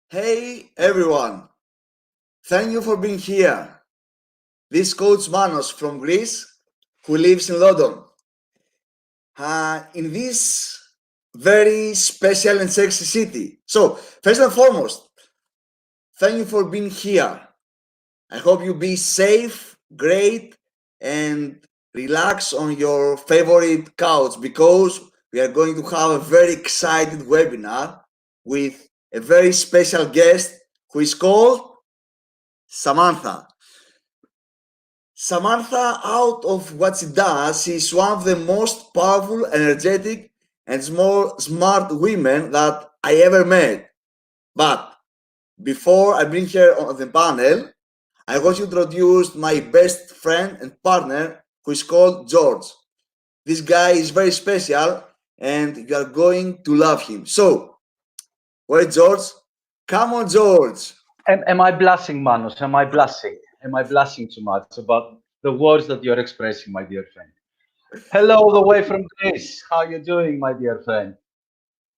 Hey everyone, thank you for being here. This is Coach Manos from Greece who lives in London. In this very special and sexy city. So, first and foremost, thank you for being here. I hope you be safe, great, and relax on your favorite couch because we are going to have a very excited webinar with a very special guest who is called Samantha. Samantha, out of what she does, she is one of the most powerful, energetic, and smart women that I ever met. But before I bring her on the panel, I want to introduce my best friend and partner, who is called George. This guy is very special, and you are going to love him. So, wait, George. Come on, George. Am I blushing, Manos? Am I blushing? Am I blushing too much about the words that you're expressing, my dear friend? Hello, all the way from Greece. How you doing, my dear friend?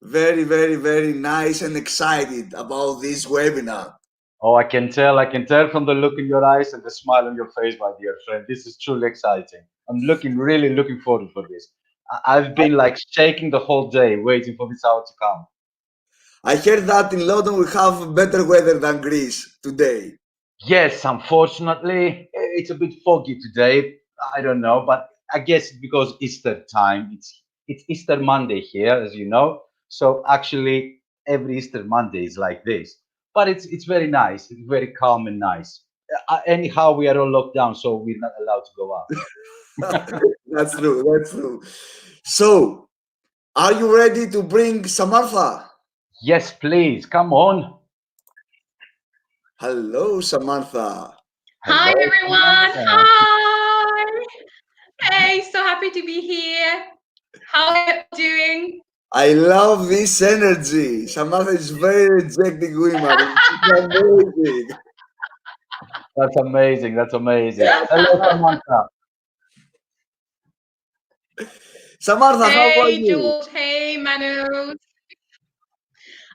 Very, very, very nice and excited about this webinar. Oh, I can tell from the look in your eyes and the smile on your face, my dear friend. This is truly exciting. I'm really looking forward for this. I've been like shaking the whole day waiting for this hour to come. I heard that in London we have better weather than Greece today. Yes, unfortunately, it's a bit foggy today. I don't know, but I guess it's because Easter time. It's Easter Monday here, as you know. So actually, every Easter Monday is like this. But it's very nice. It's very calm and nice. Anyhow, we are all locked down, so we're not allowed to go out. That's true. That's true. So, are you ready to bring Samantha? Yes, please. Come on. Hello, Samantha. Hi, Hello, everyone. Samantha. Hi. Hey, so happy to be here. How are you doing? I love this energy. Samantha is very energetic woman. It's amazing. That's amazing. That's amazing. Hello, Samantha. Samantha, how are Hey, you? George. Hey, Manu.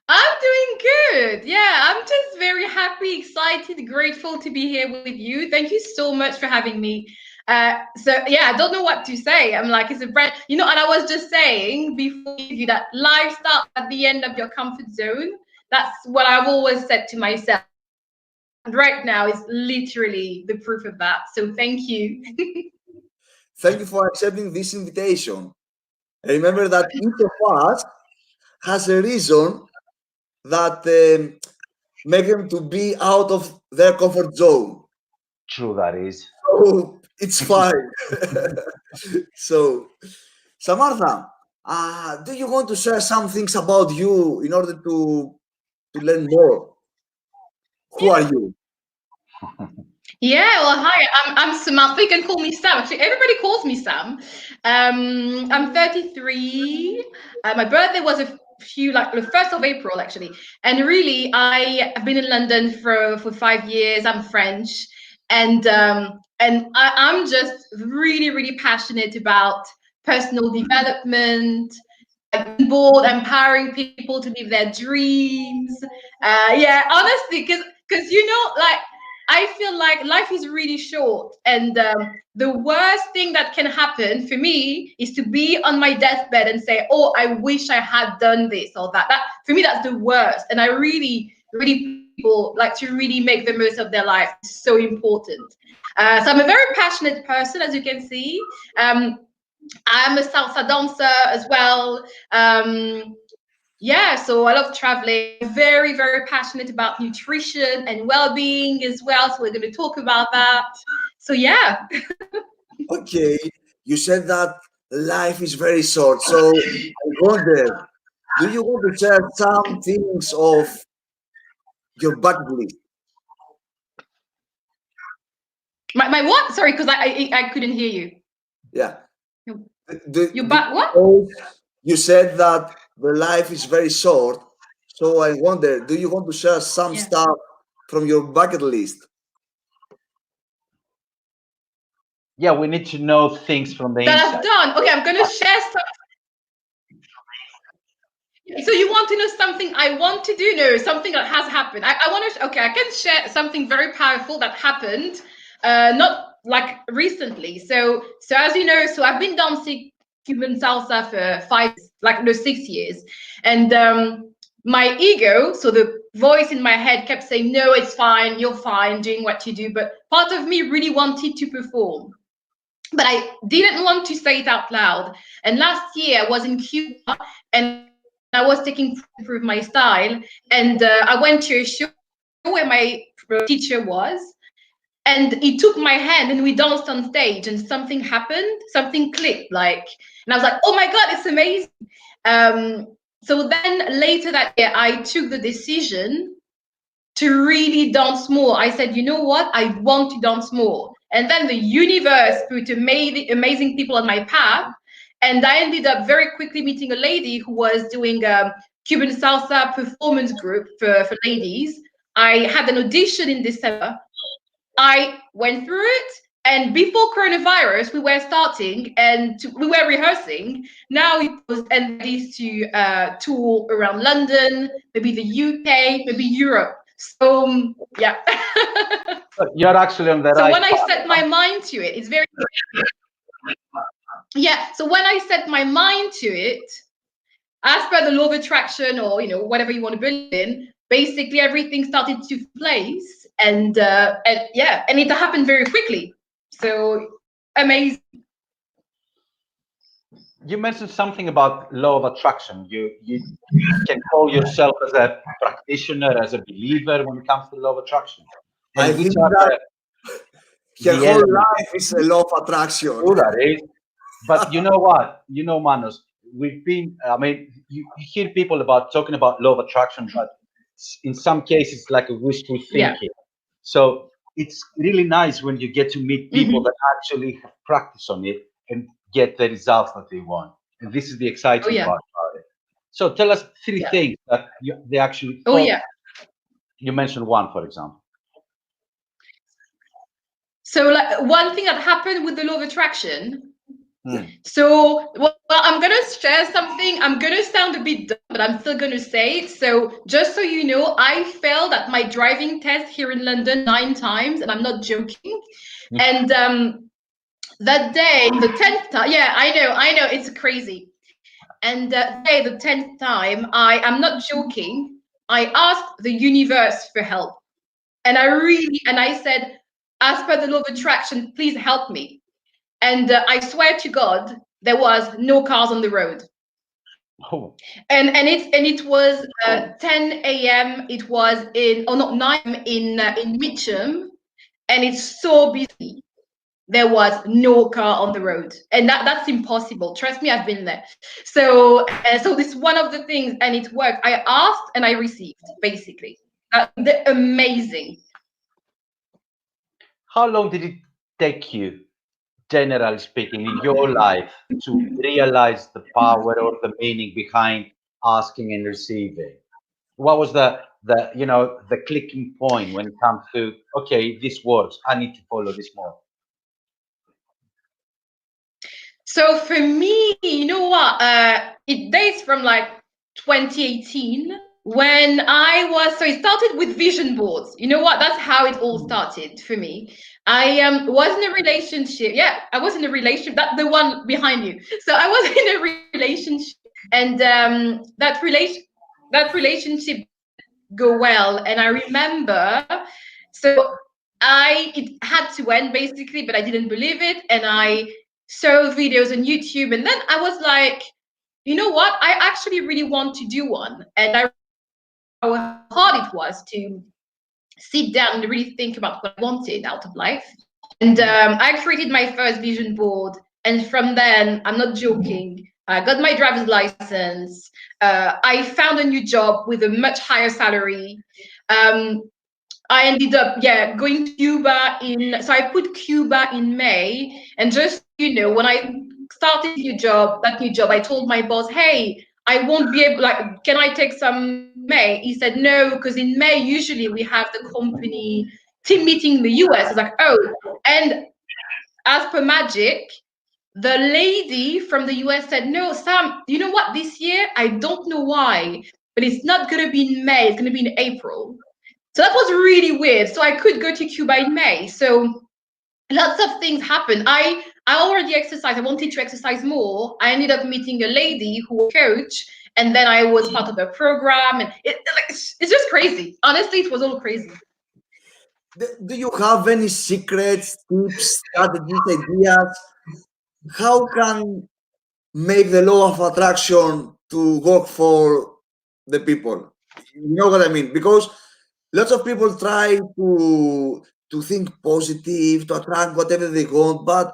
I'm doing good. Yeah, I'm just very happy, excited, grateful to be here with you. Thank you so much for having me. So yeah, I don't know what to say. I'm like, it's a brand, and I was just saying before you that life starts at the end of your comfort zone. That's what I've always said to myself. And right now is literally the proof of that. So thank you. Thank you for accepting this invitation. Remember that each of us has a reason that make them to be out of their comfort zone. True, that is. So it's fine. So, Samantha, do you want to share some things about you in order to learn more? Who are you? Yeah, well, hi, I'm Samantha. You can call me Sam. Actually, everybody calls me Sam. I'm 33. My birthday was like the 1st of April, actually. And really, I have been in London for 5 years. I'm French, and I'm just really passionate about personal development, board, empowering people to live their dreams. Yeah, honestly, because like I feel like life is really short, and the worst thing that can happen for me is to be on my deathbed and say, "Oh, I wish I had done this or that." That for me, that's the worst, and I really people like to really make the most of their life. It's so important. So I'm a very passionate person, as you can see. I'm a salsa dancer as well. Yeah, so I love traveling. Very passionate about nutrition and well-being as well. So we're going to talk about that. So yeah. Okay, you said that life is very short. So I wonder, do you want to share some things of your bucket list? My what? Sorry, because I couldn't hear you. Yeah. What? You said that the life is very short. So I wonder, do you want to share some stuff from your bucket list? Yeah, we need to know things from the That inside. I've done. Okay, I'm going to share some. So you want to know something I want to do? No, something that has happened. I want to, okay, I can share something very powerful that happened, not like recently. So as you know, so I've been dancing Cuban salsa for 6 years. And my ego, so the voice in my head kept saying, no, it's fine, you're fine doing what you do. But part of me really wanted to perform. But I didn't want to say it out loud. And last year I was in Cuba and I was taking to improve my style. And I went to a show where my teacher was. And he took my hand and we danced on stage and something happened, something clicked, like, and I was like, oh my God, it's amazing. So then later that year, I took the decision to really dance more. I said, you know what? I want to dance more. And then the universe put amazing people on my path. And I ended up very quickly meeting a lady who was doing a Cuban salsa performance group for ladies. I had an audition in December. I went through it. And before coronavirus, we were starting and we were rehearsing. Now it was and these to tour around London, maybe the UK, maybe Europe. So yeah. You're actually on the right. So when I set my mind to it, it's very So when I set my mind to it, as per the law of attraction, or whatever you want to believe in, basically everything started to place, and it happened very quickly. So amazing. You mentioned something about law of attraction. You can call yourself as a practitioner, as a believer when it comes to law of attraction. I think that her whole life is a law of attraction. But you know what? Manos, we've been, you hear people talking about law of attraction, but in some cases it's like a wishful thinking. Yeah. So it's really nice when you get to meet people that actually have practice on it and get the results that they want. And this is the exciting part about it. So tell us 3 things that they actually You mentioned one, for example. So like one thing that happened with the law of attraction. So I'm gonna share something. I'm gonna sound a bit dumb, but I'm still gonna say it. So just so you know, I failed at my driving test here in London 9 times, and I'm not joking. And that day, the 10th time, I know, it's crazy. And that day, the 10th time, I'm not joking, I asked the universe for help. And I said, as per the law of attraction, please help me. And I swear to God, there was no cars on the road. Oh. And it was 10 a.m. It was 9 in Mitcham, and it's so busy. There was no car on the road, and that's impossible. Trust me, I've been there. So this is one of the things, and it worked. I asked and I received, basically. Amazing. How long did it take you, generally speaking, in your life to realize the power or the meaning behind asking and receiving? What was the clicking point when it comes to, okay, this works, I need to follow this more? So for me, you know what? It dates from like 2018 when it started with vision boards. You know what? That's how it all started for me. I was in a relationship. Yeah, I was in a relationship. That's the one behind you. So I was in a relationship, and that relationship go well. And I remember, so it had to end basically, but I didn't believe it, and I saw videos on YouTube, and then I was like, you know what? I actually really want to do one, and how hard it was to sit down and really think about what I wanted out of life. And I created my first vision board, and from then, I'm not joking, I got my driver's license. I found a new job with a much higher salary. I ended up, going to Cuba so I put Cuba in May. And just, when I started that new job, I told my boss, hey, I won't be able, can I take some May? He said, no, because in May, usually we have the company team meeting in the US. I was like, oh, and as per magic, the lady from the US said, no, Sam, you know what? This year, I don't know why, but it's not going to be in May. It's going to be in April. So that was really weird. So I could go to Cuba in May. So lots of things happened. I already exercised. I wanted to exercise more. I ended up meeting a lady who was a coach, and then I was part of a program, and it's just crazy. Honestly, it was all crazy. Do you have any secrets, tips, strategies, ideas? How can make the law of attraction to work for the people? You know what I mean? Because lots of people try to think positive, to attract whatever they want, but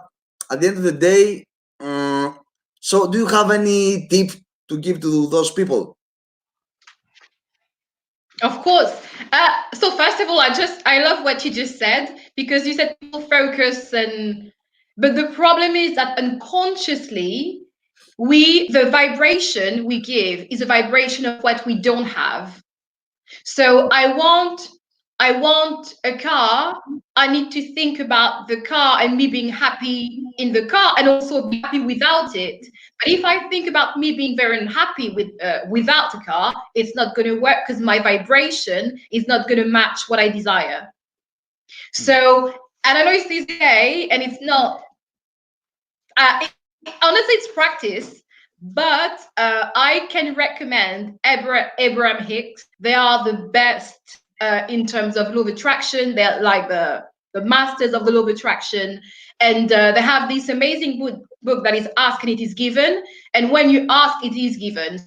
at the end of the day, so do you have any tip to give to those people? Of course. So first of all, I love what you just said, because you said people focus, but the problem is that unconsciously the vibration we give is a vibration of what we don't have. So I want a car. I need to think about the car and me being happy in the car, and also be happy without it. But if I think about me being very unhappy without a car, it's not going to work, because my vibration is not going to match what I desire. So, and I know it's this day, and it's not. Honestly, it's practice. But I can recommend Abraham Hicks. They are the best in terms of law of attraction. They're like the masters of the law of attraction. And they have this amazing book that is Ask and It Is Given. And when you ask, it is given.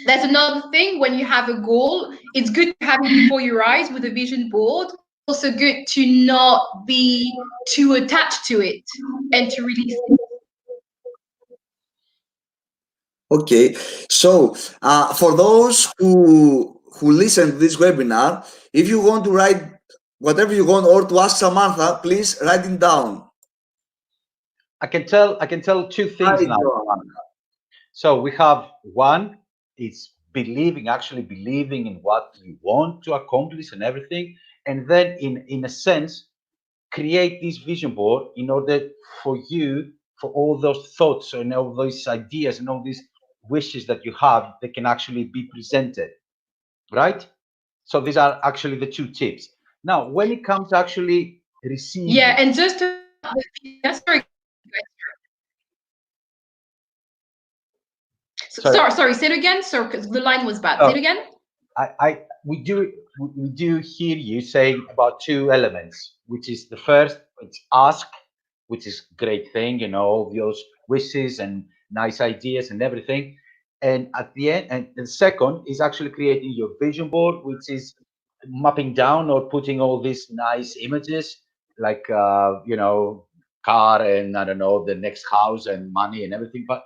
There's another thing. When you have a goal, it's good to have it before your eyes with a vision board. Also good to not be too attached to it and to release it. Okay, so for those who listen to this webinar, if you want to write whatever you want or to ask Samantha, please write it down. I can tell two things now. So we have one is actually believing in what you want to accomplish and everything, and then in a sense create this vision board in order for all those thoughts and all those ideas and all these wishes that you have, they can actually be presented, right? So these are actually the two tips. Now, when it comes to actually receiving, yeah, and just sorry, say it again, sir, because the line was bad. Say it again. We do hear you saying about two elements, which is the first, it's ask, which is great thing, all those wishes and nice ideas and everything. And at the end, and the second is actually creating your vision board, which is mapping down or putting all these nice images like car and I don't know, the next house and money and everything. But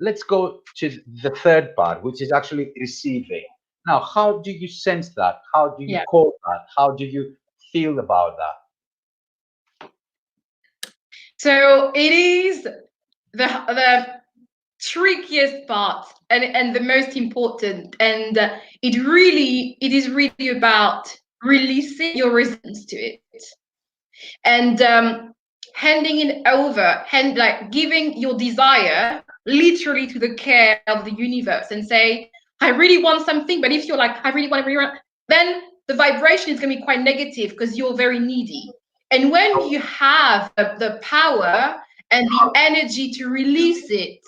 let's go to the third part, which is actually receiving. Now, how do you sense that? How do you call that? How do you feel about that? So it is the trickiest part and the most important, and it is really about releasing your resistance to it, and handing it over, giving your desire literally to the care of the universe, and say, I really want something. But if you're like, I really want, then the vibration is going to be quite negative, because you're very needy. And when you have the power and the energy to release it,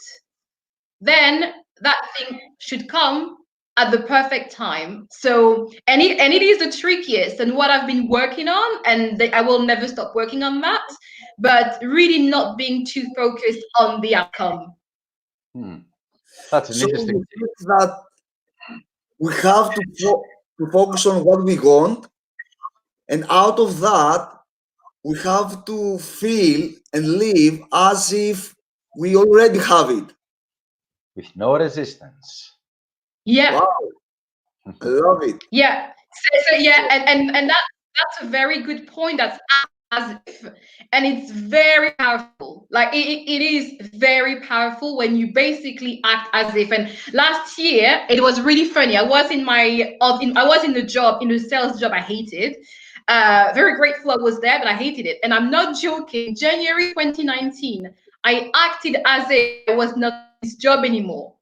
then that thing should come at the perfect time. So, and it is the trickiest, and what I've been working on, and I will never stop working on that, but really not being too focused on the outcome. That's an interesting thing. That we have to focus on what we want, and out of that, we have to feel and live as if we already have it. With no resistance. Yeah. Wow. I love it. Yeah. So yeah, and that's a very good point. That's as if, and it's very powerful. Like it is very powerful when you basically act as if. And last year it was really funny. I was in the job, in the sales job I hated. Very grateful I was there, but I hated it. And I'm not joking. January 2019, I acted as if I was not this job anymore,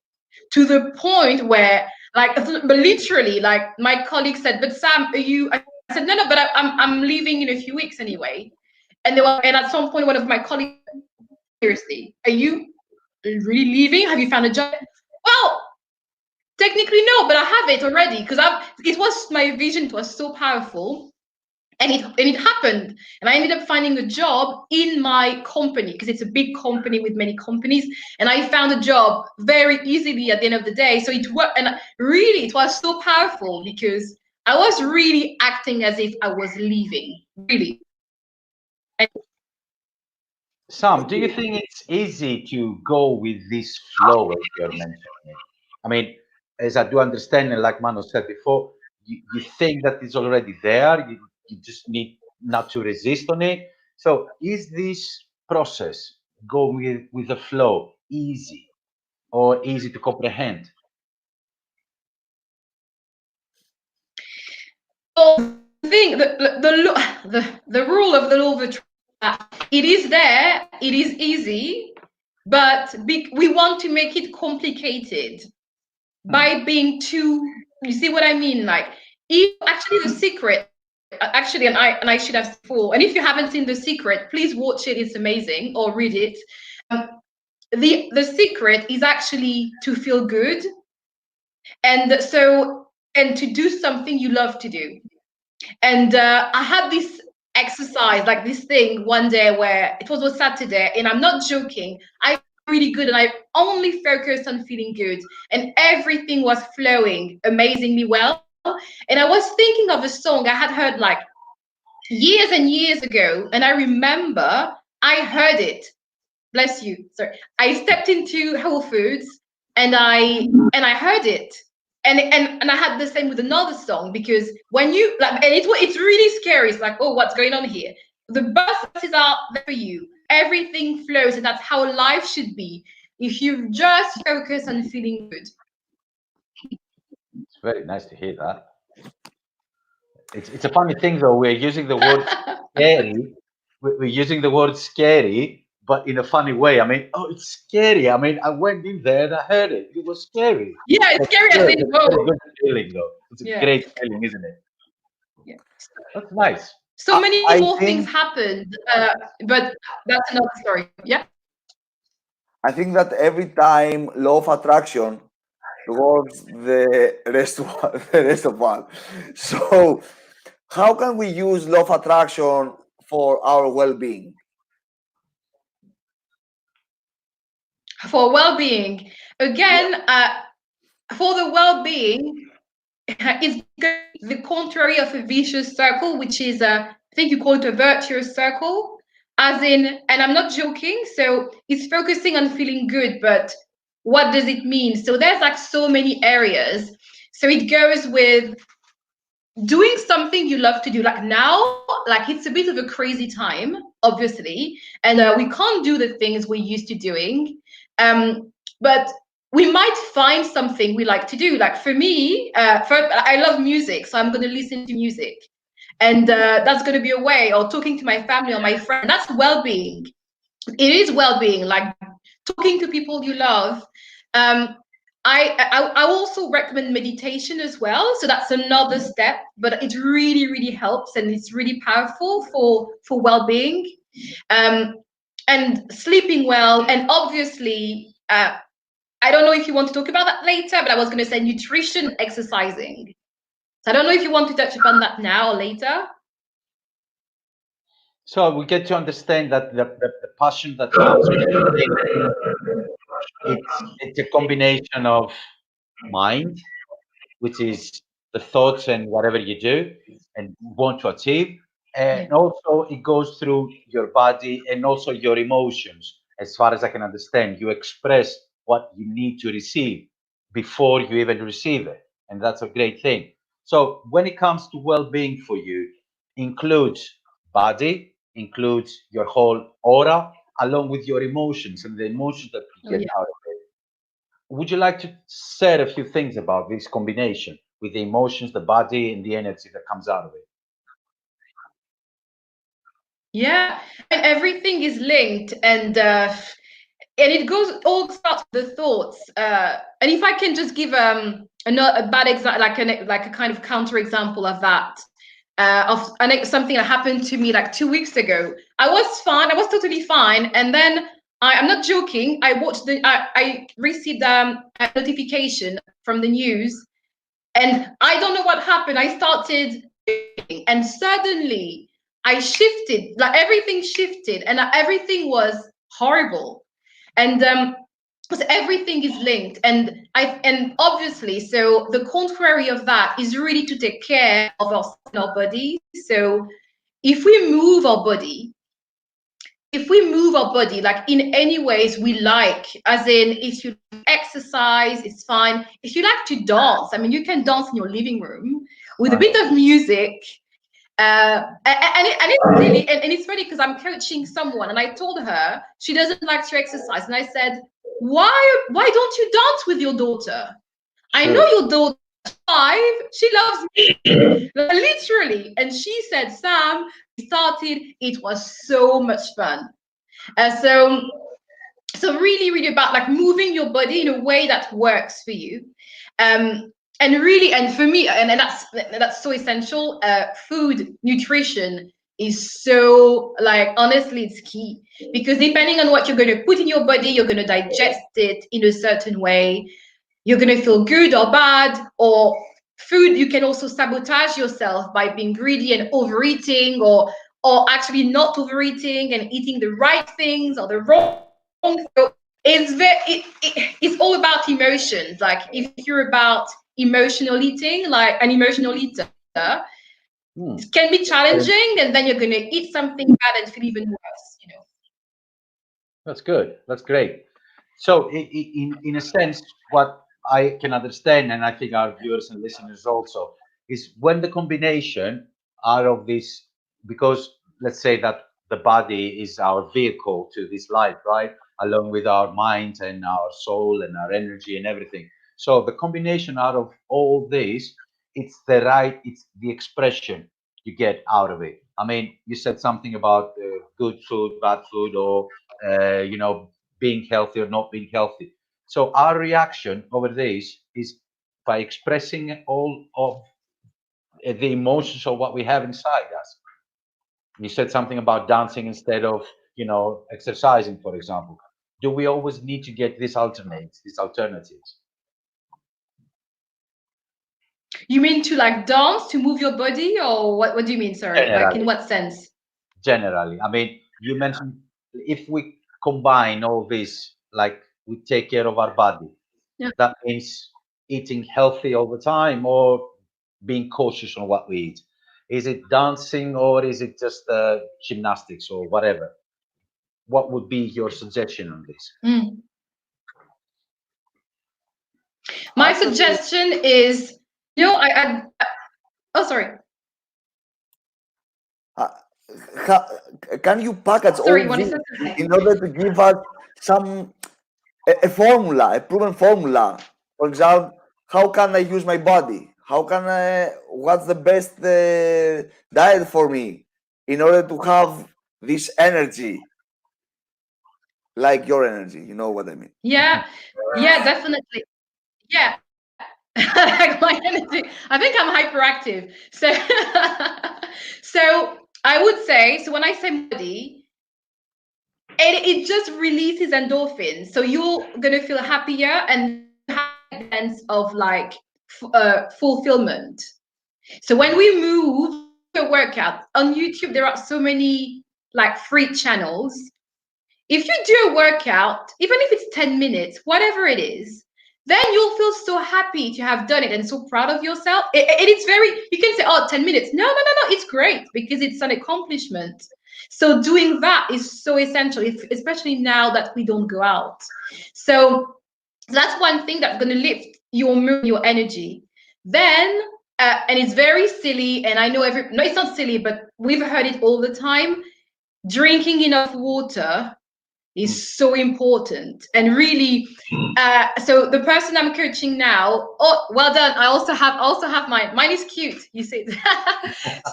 to the point where, like, but literally, like, my colleague said, "But Sam, are you?" I said, "No, no, but I'm leaving in a few weeks anyway." And they were, and at some point, one of my colleagues, "Seriously, are you really leaving? Have you found a job?" Well, technically no, but I have it already, because it was my vision. It was so powerful. And it happened, and I ended up finding a job in my company, because it's a big company with many companies, and I found a job very easily at the end of the day. So it worked, and really it was so powerful, because I was really acting as if I was leaving, really. Sam, do you think it's easy to go with this flow as you're mentioning? I mean, as I do understand, and like Manu said before, you think that it's already there, you just need not to resist on it. So is this process going with the flow easy or easy to comprehend? So the thing, the rule of the law of attraction, it is there, it is easy, but we want to make it complicated by being too, you see what I mean? Like, if actually the secret, actually, and I should have before, and if you haven't seen The Secret, please watch it, it's amazing, or read it. The secret is actually to feel good, and so, and to do something you love to do. And I had this exercise, like this thing one day where it was a Saturday, and I'm not joking, I really good, and I only focused on feeling good, and everything was flowing amazingly well. And I was thinking of a song I had heard like years and years ago, and I remember I heard it. Bless you. Sorry. I stepped into Whole Foods, and I heard it. And I had the same with another song, because when you like, and it's really scary. It's like, oh, what's going on here? The buses are there for you. Everything flows, and that's how life should be. If you just focus on feeling good. It's very nice to hear that. It's a funny thing though. We're using the word scary. We're using the word scary, but in a funny way. I mean, oh, it's scary. I mean, I went in there and I heard it. It was scary. Yeah, it's scary Yeah, as it's in, a very whoa. good feeling though. It's a Yeah. great feeling, isn't it? Yeah. That's nice. So many I more things think happened, but that's another story. Yeah. I think that every time law of attraction towards the rest of us. So how can we use law of attraction for our well-being? For well-being, again, for the well-being, it's the contrary of a vicious circle, which is I think you call it a virtuous circle, as in, and I'm not joking. So it's focusing on feeling good, but what does it mean? So there's like so many areas. So it goes with doing something you love to do. Like now, like it's a bit of a crazy time, obviously, and we can't do the things we're used to doing. But we might find something we like to do. Like for me, I love music, so I'm going to listen to music, and that's going to be a way, or talking to my family or my friend. That's well-being. It is well-being, like talking to people you love. Um, I also recommend meditation as well. So that's another step, but it really, really helps, and it's really powerful for well-being. And sleeping well, and obviously, I don't know if you want to talk about that later, but I was going to say nutrition, exercising. So I don't know if you want to touch upon that now or later. So we get to understand that the passion that comes with it's a combination of mind, which is the thoughts and whatever you do and want to achieve. And also it goes through your body and also your emotions. As far as I can understand, you express what you need to receive before you even receive it. And that's a great thing. So when it comes to well-being for you, includes body, includes your whole aura, along with your emotions and the emotions that you get out of it. Would you like to say a few things about this combination with the emotions, the body, and the energy that comes out of it? Yeah, and everything is linked, and and it goes all starts with the thoughts. And if I can just give a bad example, like a kind of counter example of that, something that happened to me like 2 weeks ago. I was fine. I was totally fine, and then I'm not joking. I received a notification from the news, and I don't know what happened. I started, and suddenly I shifted. Like everything shifted, and everything was horrible. And because everything is linked, and obviously, so the contrary of that is really to take care of our body. So if we move our body, like in any ways we like, as in if you exercise, it's fine. If you like to dance, I mean, you can dance in your living room with a bit of music. It's really, and it's funny because I'm coaching someone, and I told her she doesn't like to exercise, and I said, why don't you dance with your daughter? I know your daughter is 5, she loves me, literally. And she said, Sam, we started, it was so much fun. So really, really about like moving your body in a way that works for you. And really, and for me, and that's so essential. Food, nutrition is so, like, honestly, it's key, because depending on what you're going to put in your body, you're going to digest it in a certain way. You're going to feel good or bad. Or food, you can also sabotage yourself by being greedy and overeating, or actually not overeating and eating the right things or the wrong. So it's all about emotions. Like if you're about emotional eating, like an emotional eater, it can be challenging, and then you're going to eat something bad and feel even worse, you know. That's good. That's great. So, in a sense, what I can understand, and I think our viewers and listeners also, is when the combination out of this, because let's say that the body is our vehicle to this life, right? Along with our mind and our soul and our energy and everything. So the combination out of all this, it's the expression you get out of it. I mean, you said something about good food, bad food, or being healthy or not being healthy. So our reaction over this is by expressing all of the emotions of what we have inside us. You said something about dancing instead of, exercising, for example. Do we always need to get these alternatives? You mean to like dance to move your body, or what do you mean? Sorry, like in Generally, what sense? generally. I mean, you mentioned if we combine all this, like we take care of our body, Yeah. that means eating healthy all the time or being cautious on what we eat. Is it dancing or is it just gymnastics or whatever? What would be your suggestion on this? My Actually, suggestion is, oh, sorry. uh, can you package Sorry, all you want to this say something? in order to give us some a formula, a proven formula? For example, how can I use my body? How can I? What's the best diet for me in order to have this energy, like your energy? You know what I mean? Yeah, yeah, definitely. Yeah. Like my energy. I think I'm hyperactive. So so I would say, so when I say body, it just releases endorphins. So you're gonna feel happier and have a sense of like fulfillment. So when we move a workout on YouTube, there are so many like free channels. If you do a workout, even if it's 10 minutes, whatever it is, then you'll feel so happy to have done it and so proud of yourself. It's very, you can say, oh, 10 minutes. No, it's great because it's an accomplishment. So doing that is so essential, especially now that we don't go out. So that's one thing that's going to lift your mood, your energy. Then, and it's very silly, and I know no, it's not silly, but we've heard it all the time. Drinking enough water is so important. And really, so the person I'm coaching now, oh, well done. I also have mine is cute, you see.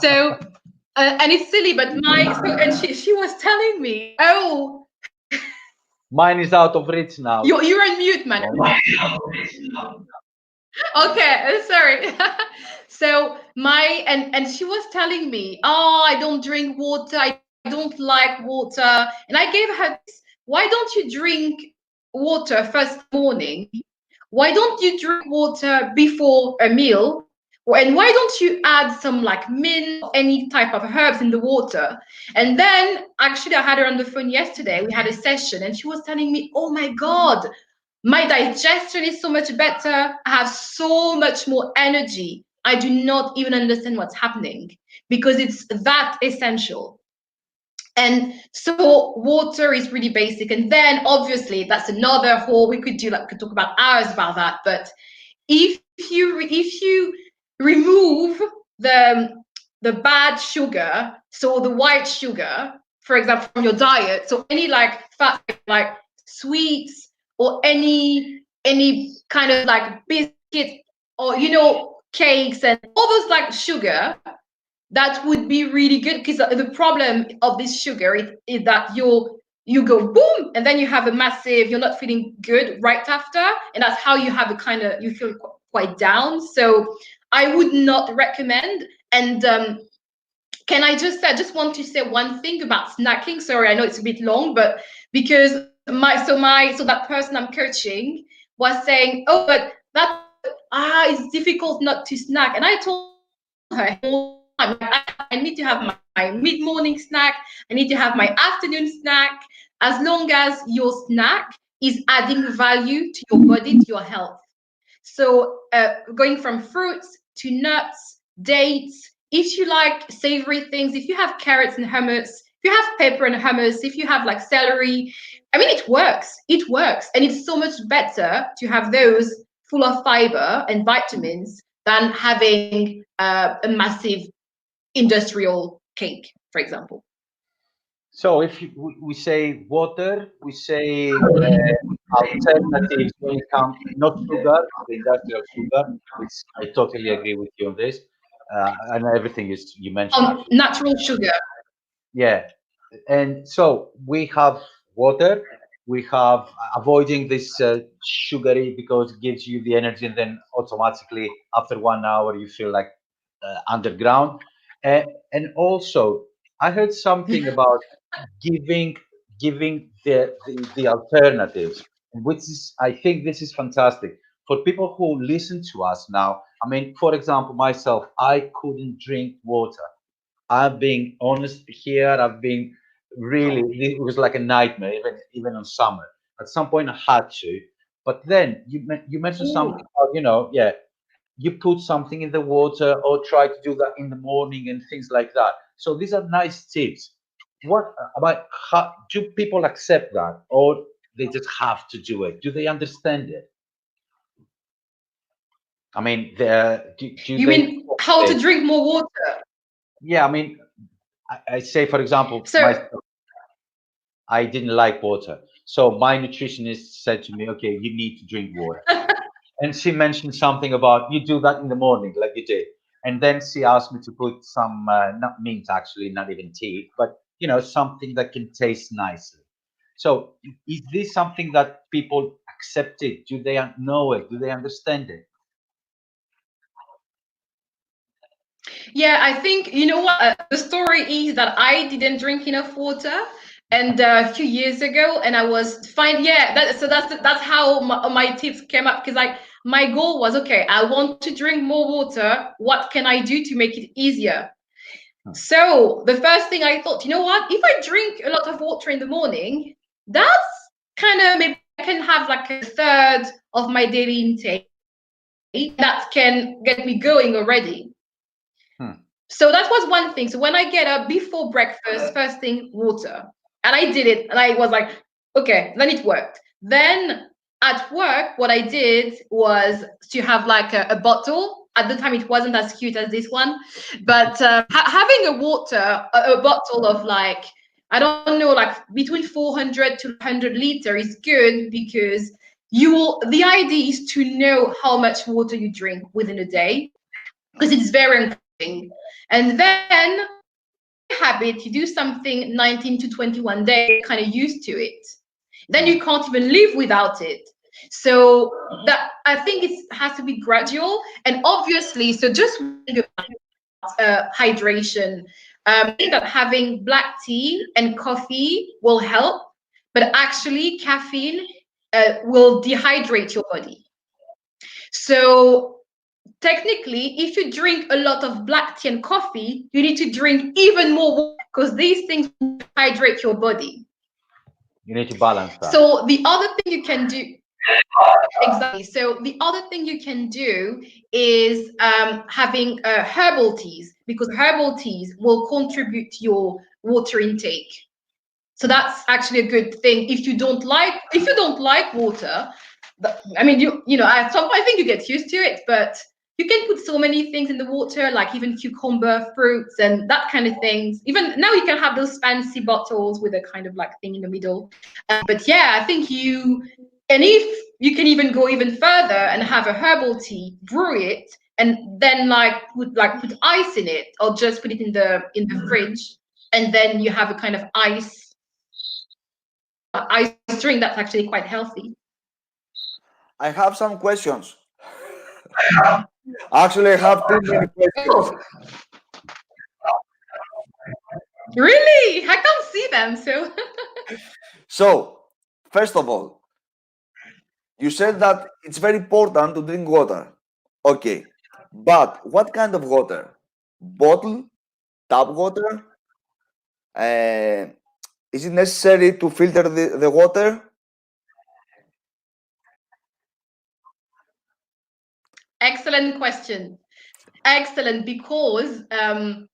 So and it's silly, but and she was telling me, oh, Mine is out of reach now. You're on mute, man. Okay, sorry. So my and she was telling me, oh, I don't drink water, I don't like water. And I gave her this, why don't you drink water first morning? Why don't you drink water before a meal? And why don't you add some like mint or any type of herbs in the water? And then actually I had her on the phone yesterday. We had a session and she was telling me, oh my God, my digestion is so much better. I have so much more energy. I do not even understand what's happening because it's that essential. And so water is really basic. And then obviously that's another whole, we could talk about hours about that. But if you remove the bad sugar, so the white sugar, for example, from your diet, so any like fat, like sweets or any kind of like biscuit or cakes and all those like sugar, that would be really good, because the problem of this sugar is that you go boom and then you have a massive, you're not feeling good right after, and that's how you have a kind of, you feel quite down. So I would not recommend. And can I just want to say one thing about snacking. Sorry, I know it's a bit long, but because so that person I'm coaching was saying, oh, but that it's difficult not to snack. And I told her, I need to have my mid-morning snack, I need to have my afternoon snack, as long as your snack is adding value to your body, to your health. So going from fruits to nuts, dates, if you like savory things, if you have carrots and hummus, if you have pepper and hummus, if you have like celery, I mean, it works. It works. And it's so much better to have those full of fiber and vitamins than having a massive industrial cake, for example. So if we say water, we say alternatives when it comes not sugar, the industrial sugar, which I totally agree with you on this, and everything is you mentioned actually. Natural sugar. Yeah, and so we have water, we have avoiding this sugary because it gives you the energy, and then automatically after 1 hour you feel like underground. And also, I heard something about giving the alternatives, which is, I think this is fantastic for people who listen to us now. I mean, for example, myself, I couldn't drink water. I'm being honest here. I've been really, it was like a nightmare, even on summer. At some point, I had to, but then you mentioned something about, yeah, you put something in the water or try to do that in the morning and things like that. So these are nice tips. What about, how do people accept that, or they just have to do it? Do they understand it? I mean, do You they mean how to drink more water? Yeah, I mean, I say, for example, So I didn't like water. So my nutritionist said to me, okay, you need to drink water. And she mentioned something about you do that in the morning, like you did. And then she asked me to put some, not mint actually, not even tea, but something that can taste nicely. So is this something that people accept it? Do they know it? Do they understand it? yeah, I think you know what the story is, that I didn't drink enough water, and a few years ago, and I was fine. Yeah, that's how my tips came up, because like my goal was, okay, I want to drink more water. What can I do to make it easier? So the first thing I thought, you know what? If I drink a lot of water in the morning, that's kind of, maybe I can have like a third of my daily intake. That can get me going already. So that was one thing. So when I get up before breakfast, first thing, water. And I did it. And I was like, okay, then it worked. Then at work, what I did was to have like a bottle. At the time, it wasn't as cute as this one. But having a bottle of like, I don't know, like between 400 to 100 liter is good, because the idea is to know how much water you drink within a day, because it's very important. And then habit, you do something 19 to 21 days, kind of used to it. then you can't even live without it. So that, I think it has to be gradual, and obviously, so just hydration. I think that having black tea and coffee will help, but actually caffeine will dehydrate your body. So technically, if you drink a lot of black tea and coffee, you need to drink even more water, because these things hydrate your body. You need to balance that. So the other thing you can do, exactly. So the other thing you can do is having herbal teas, because herbal teas will contribute to your water intake. So that's actually a good thing. If you don't like water, I mean, you know, at some point I think you get used to it, but you can put so many things in the water, like even cucumber, fruits, and that kind of things. Even now you can have those fancy bottles with a kind of like thing in the middle. But yeah, I think and if you can even go even further and have a herbal tea, brew it, and then put ice in it, or just put it in the fridge, and then you have a kind of ice drink that's actually quite healthy. I have some questions. Actually, I have too many questions. Really? I can't see them, so. So, first of all, you said that it's very important to drink water. Okay, but what kind of water? Bottle, tap water? Uh, is it necessary to filter the water? Excellent question. Excellent, because okay,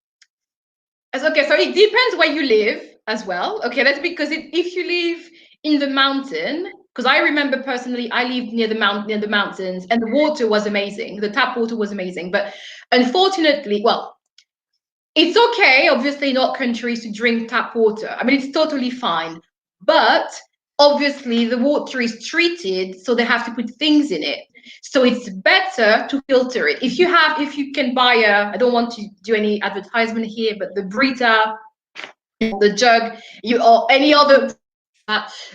so it depends where you live as well. Okay, that's because if you live in the mountain, because I remember personally, I lived near the mountains, and the water was amazing. The tap water was amazing, but unfortunately, well, it's okay, obviously, in all countries to drink tap water. I mean, it's totally fine, but obviously the water is treated, so they have to put things in it. So it's better to filter it. If you can buy I don't want to do any advertisement here, but the Brita, the jug, or any other,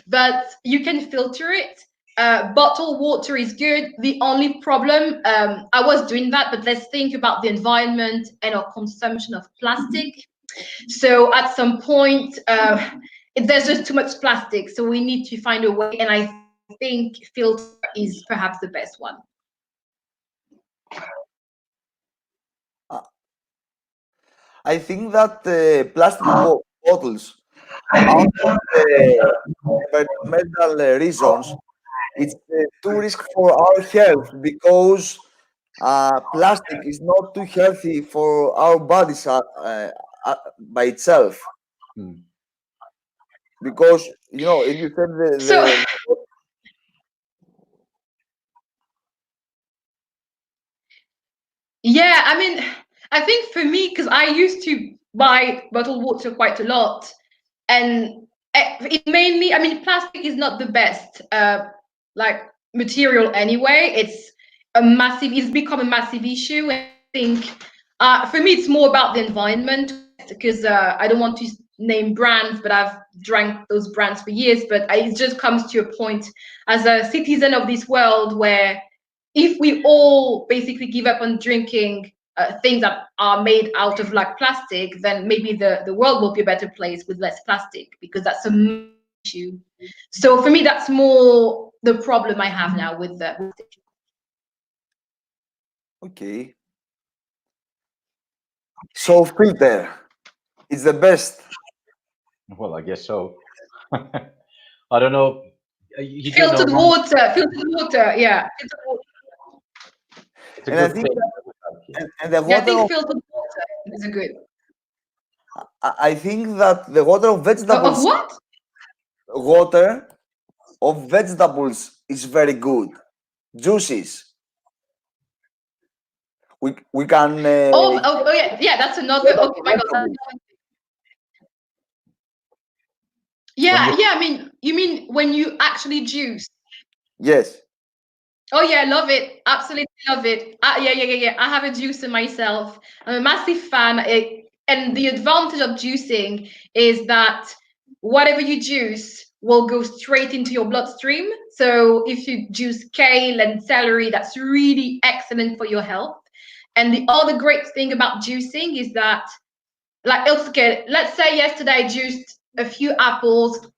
but you can filter it. Bottled water is good. The only problem, I was doing that, but let's think about the environment and our consumption of plastic. So at some point, there's just too much plastic. So we need to find a way, and I think filter is perhaps the best one. I think that plastic bottles, out of environmental reasons, it's too risk for our health, because plastic is not too healthy for our bodies by itself. Hmm. Because, you know, if you said So yeah, I mean, I think for me, because I used to buy bottled water quite a lot, and it mainly, I mean, plastic is not the best like material anyway. It's become a massive issue. And I think for me, it's more about the environment, because I don't want to name brands, but I've drank those brands for years. But it just comes to a point as a citizen of this world where if we all basically give up on drinking things that are made out of like plastic, then maybe the world will be a better place with less plastic, because that's a issue. So for me, that's more the problem I have now with the. Okay. So filter is the best. Well, I guess so. I don't know. You do know, Filtered water, yeah. it's a And I good think thing. and the Yeah, I water think of filtered water is a good. I think that the water of Of vegetables what? water of vegetables is very good. Juices. We can Oh yeah, yeah. That's another. Okay, my God. When Yeah, you yeah. I mean, you mean when you actually juice? yes. Oh yeah, love it. Absolutely love it. Yeah. I have a juicer myself. I'm a massive fan. And the advantage of juicing is that whatever you juice will go straight into your bloodstream. So if you juice kale and celery, that's really excellent for your health. And the other great thing about juicing is that, like, okay, let's say yesterday I juiced a few apples,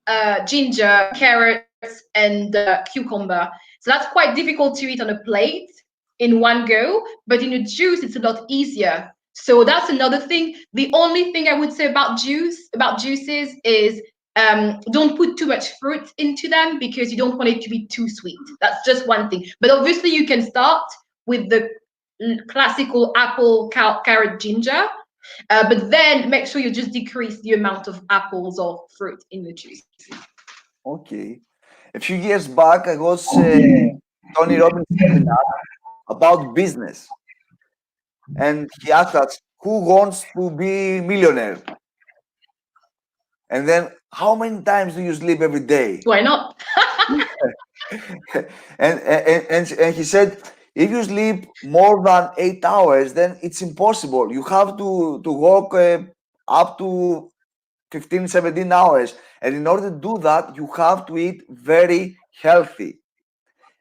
ginger, carrots, and cucumber. So that's quite difficult to eat on a plate in one go, but in a juice, it's a lot easier. So that's another thing. The only thing I would say about juices is don't put too much fruit into them because you don't want it to be too sweet. That's just one thing. But obviously, you can start with the classical apple, carrot, ginger. But then make sure you just decrease the amount of apples or fruit in the juice. Okay. A few years back, I was Tony Robbins seminar about business, and he asked us who wants to be millionaire, and then how many times do you sleep every day? Why not? And he said, if you sleep more than 8 hours, then it's impossible. You have to work up to 15, 17 hours. And in order to do that, you have to eat very healthy.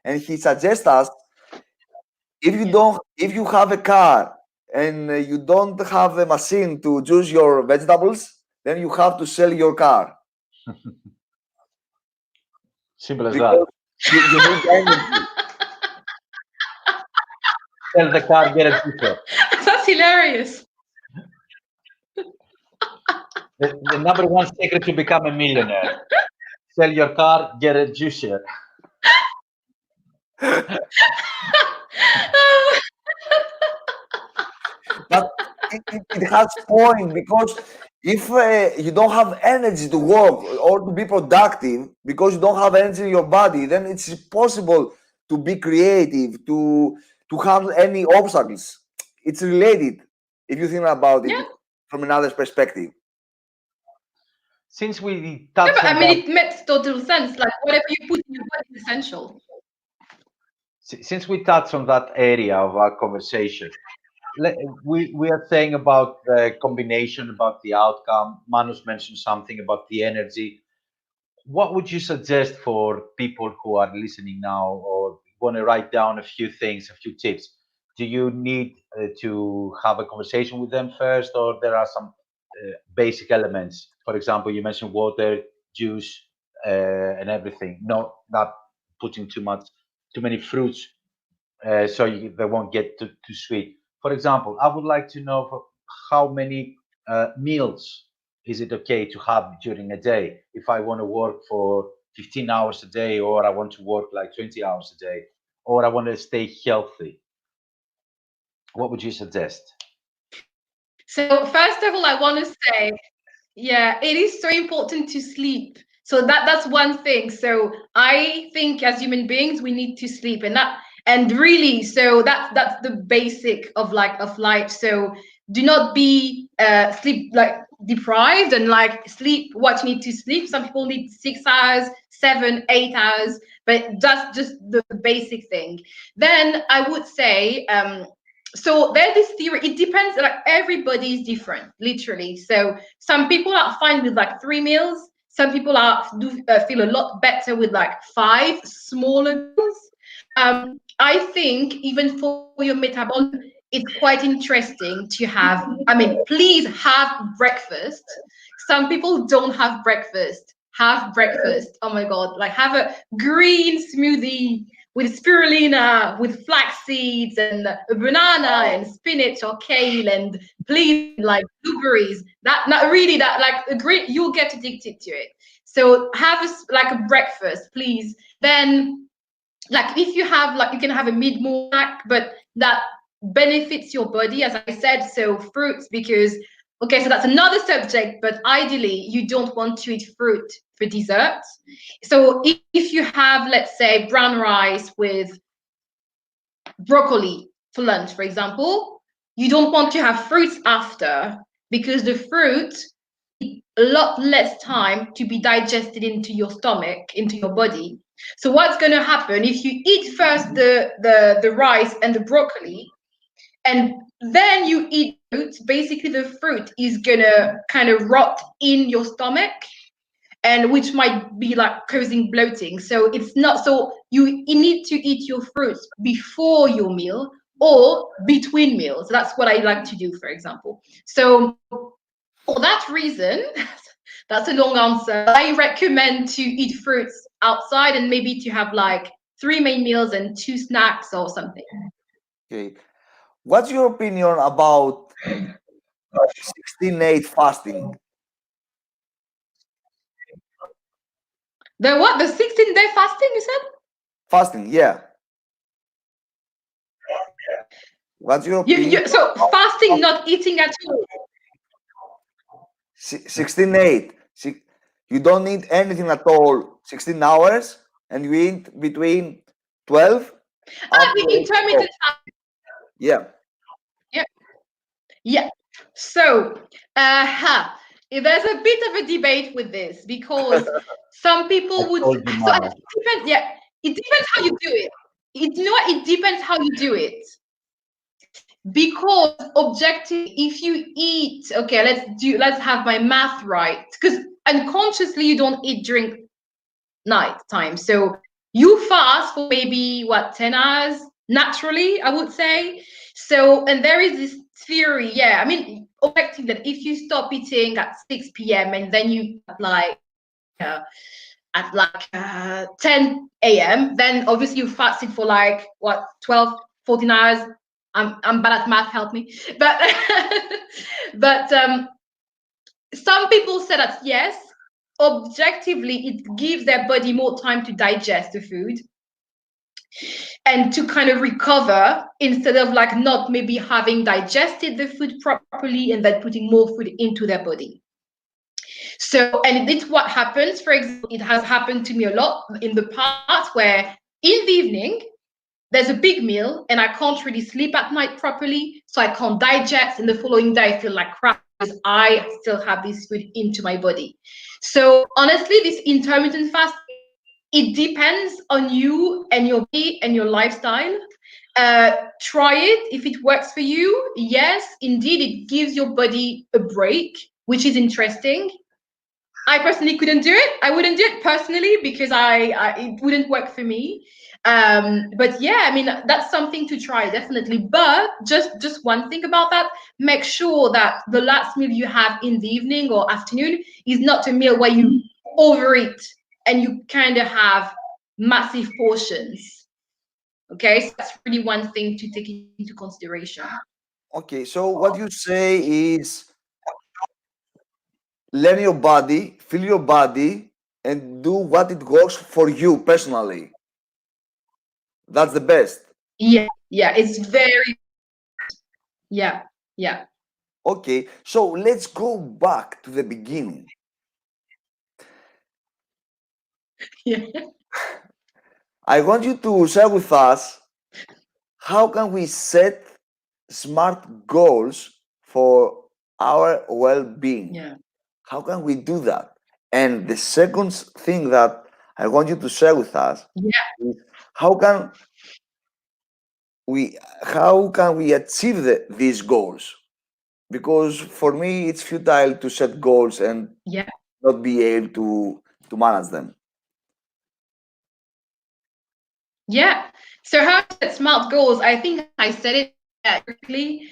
And he suggests us, if you have a car and you don't have a machine to juice your vegetables, then you have to sell your car. Simple as Because that. you need energy. Sell the car, get a juicer. That's hilarious. The number one secret to become a millionaire: sell your car, get a juicer. But it has point, because if you don't have energy to work or to be productive because you don't have energy in your body, then it's impossible to be creative, to handle any obstacles. It's related if you think about it Yeah. from another perspective. Since we Yeah, touched but I on mean, that, it makes total sense. Like, whatever you put in your body is essential. since we touched on that area of our conversation, we are saying about the combination, about the outcome. Manus mentioned something about the energy. What would you suggest for people who are listening now or want to write down a few things, a few tips? Do you need to have a conversation with them first, or there are some basic elements? For example, you mentioned water, juice, and everything. Not putting too many fruits, so they won't get too sweet. For example, I would like to know how many meals is it okay to have during a day if I want to work for 15 hours a day, or I want to work like 20 hours a day, or I want to stay healthy. What would you suggest? So first of all, I want to say, yeah, it is so important to sleep. So that's one thing. So I think as human beings, we need to sleep, and really, so that's the basic of life. So do not be sleep like deprived and like sleep what you need to sleep. Some people need 6 hours, 7, 8 hours, but that's just the basic thing. Then I would say so there's this theory. It depends, like everybody is different, literally. So some people are fine with like 3 meals. Some people feel a lot better with like 5 smaller meals. I think even for your metabolism, it's quite interesting to have. I mean, please have breakfast. Some people don't have breakfast. Have breakfast. Oh my God! Like have a green smoothie with spirulina, with flax seeds and a banana and spinach or kale, and please like blueberries. That not really that like a great. You'll get addicted to it. So have like a breakfast, please. Then like if you have like you can have a mid-morning snack, but that benefits your body, as I said. So fruits, because okay, so that's another subject, but ideally you don't want to eat fruit for dessert. So if you have, let's say, brown rice with broccoli for lunch, for example, you don't want to have fruits after, because the fruit a lot less time to be digested into your stomach, into your body. So what's going to happen if you eat first the rice and the broccoli, and then you eat fruit? Basically, the fruit is going to kind of rot in your stomach, and which might be like causing bloating. So it's not, so you need to eat your fruits before your meal or between meals. That's what I like to do, for example. So for that reason, that's a long answer. I recommend to eat fruits outside and maybe to have like 3 main meals and 2 snacks or something. Okay. What's your opinion about 16-8 fasting? The what? The 16-day fasting, you said? Fasting, yeah. What's your opinion? So fasting, not eating at all. 16-8. You don't eat anything at all 16 hours, and you eat between 12 up to 8 Intermittent fasting. Yeah. Yeah. So, there's a bit of a debate with this because some people would. told you, So Mara. it depends. Yeah, it depends how you do it. You know what? It depends how you do it. Because objective, if you eat, okay, let's have my math right. Because unconsciously you don't eat during night time. So you fast for maybe what, 10 hours naturally, I would say. So, and there is this theory, yeah, I mean, objective that if you stop eating at 6 p.m. and then you at like 10 a.m., then obviously you fasted for like what, 12, 14 hours. I'm bad at math, help me. But but some people say that yes, objectively it gives their body more time to digest the food and to kind of recover instead of like not maybe having digested the food properly and then putting more food into their body. So, and it's what happens. For example, it has happened to me a lot in the past where in the evening there's a big meal and I can't really sleep at night properly, so I can't digest, and the following day I feel like crap because I still have this food into my body. So honestly, this intermittent fasting, it depends on you and your body and your lifestyle. Try it if it works for you. Yes, indeed, it gives your body a break, which is interesting. I personally couldn't do it. I wouldn't do it personally because it wouldn't work for me. But yeah, I mean, that's something to try, definitely. But just one thing about that, make sure that the last meal you have in the evening or afternoon is not a meal where you overeat and you kind of have massive portions. Okay, so that's really one thing to take into consideration. Okay, so what you say is learn your body, feel your body, and do what it works for you personally. That's the best. Yeah, it's very, yeah. Okay, so let's go back to the beginning. Yeah. I want you to share with us how can we set smart goals for our well-being. Yeah. How can we do that? And the second thing that I want you to share with us is how can we achieve these goals? Because for me it's futile to set goals and not be able to manage them. Yeah. So how to set smart goals? I think I said it quickly.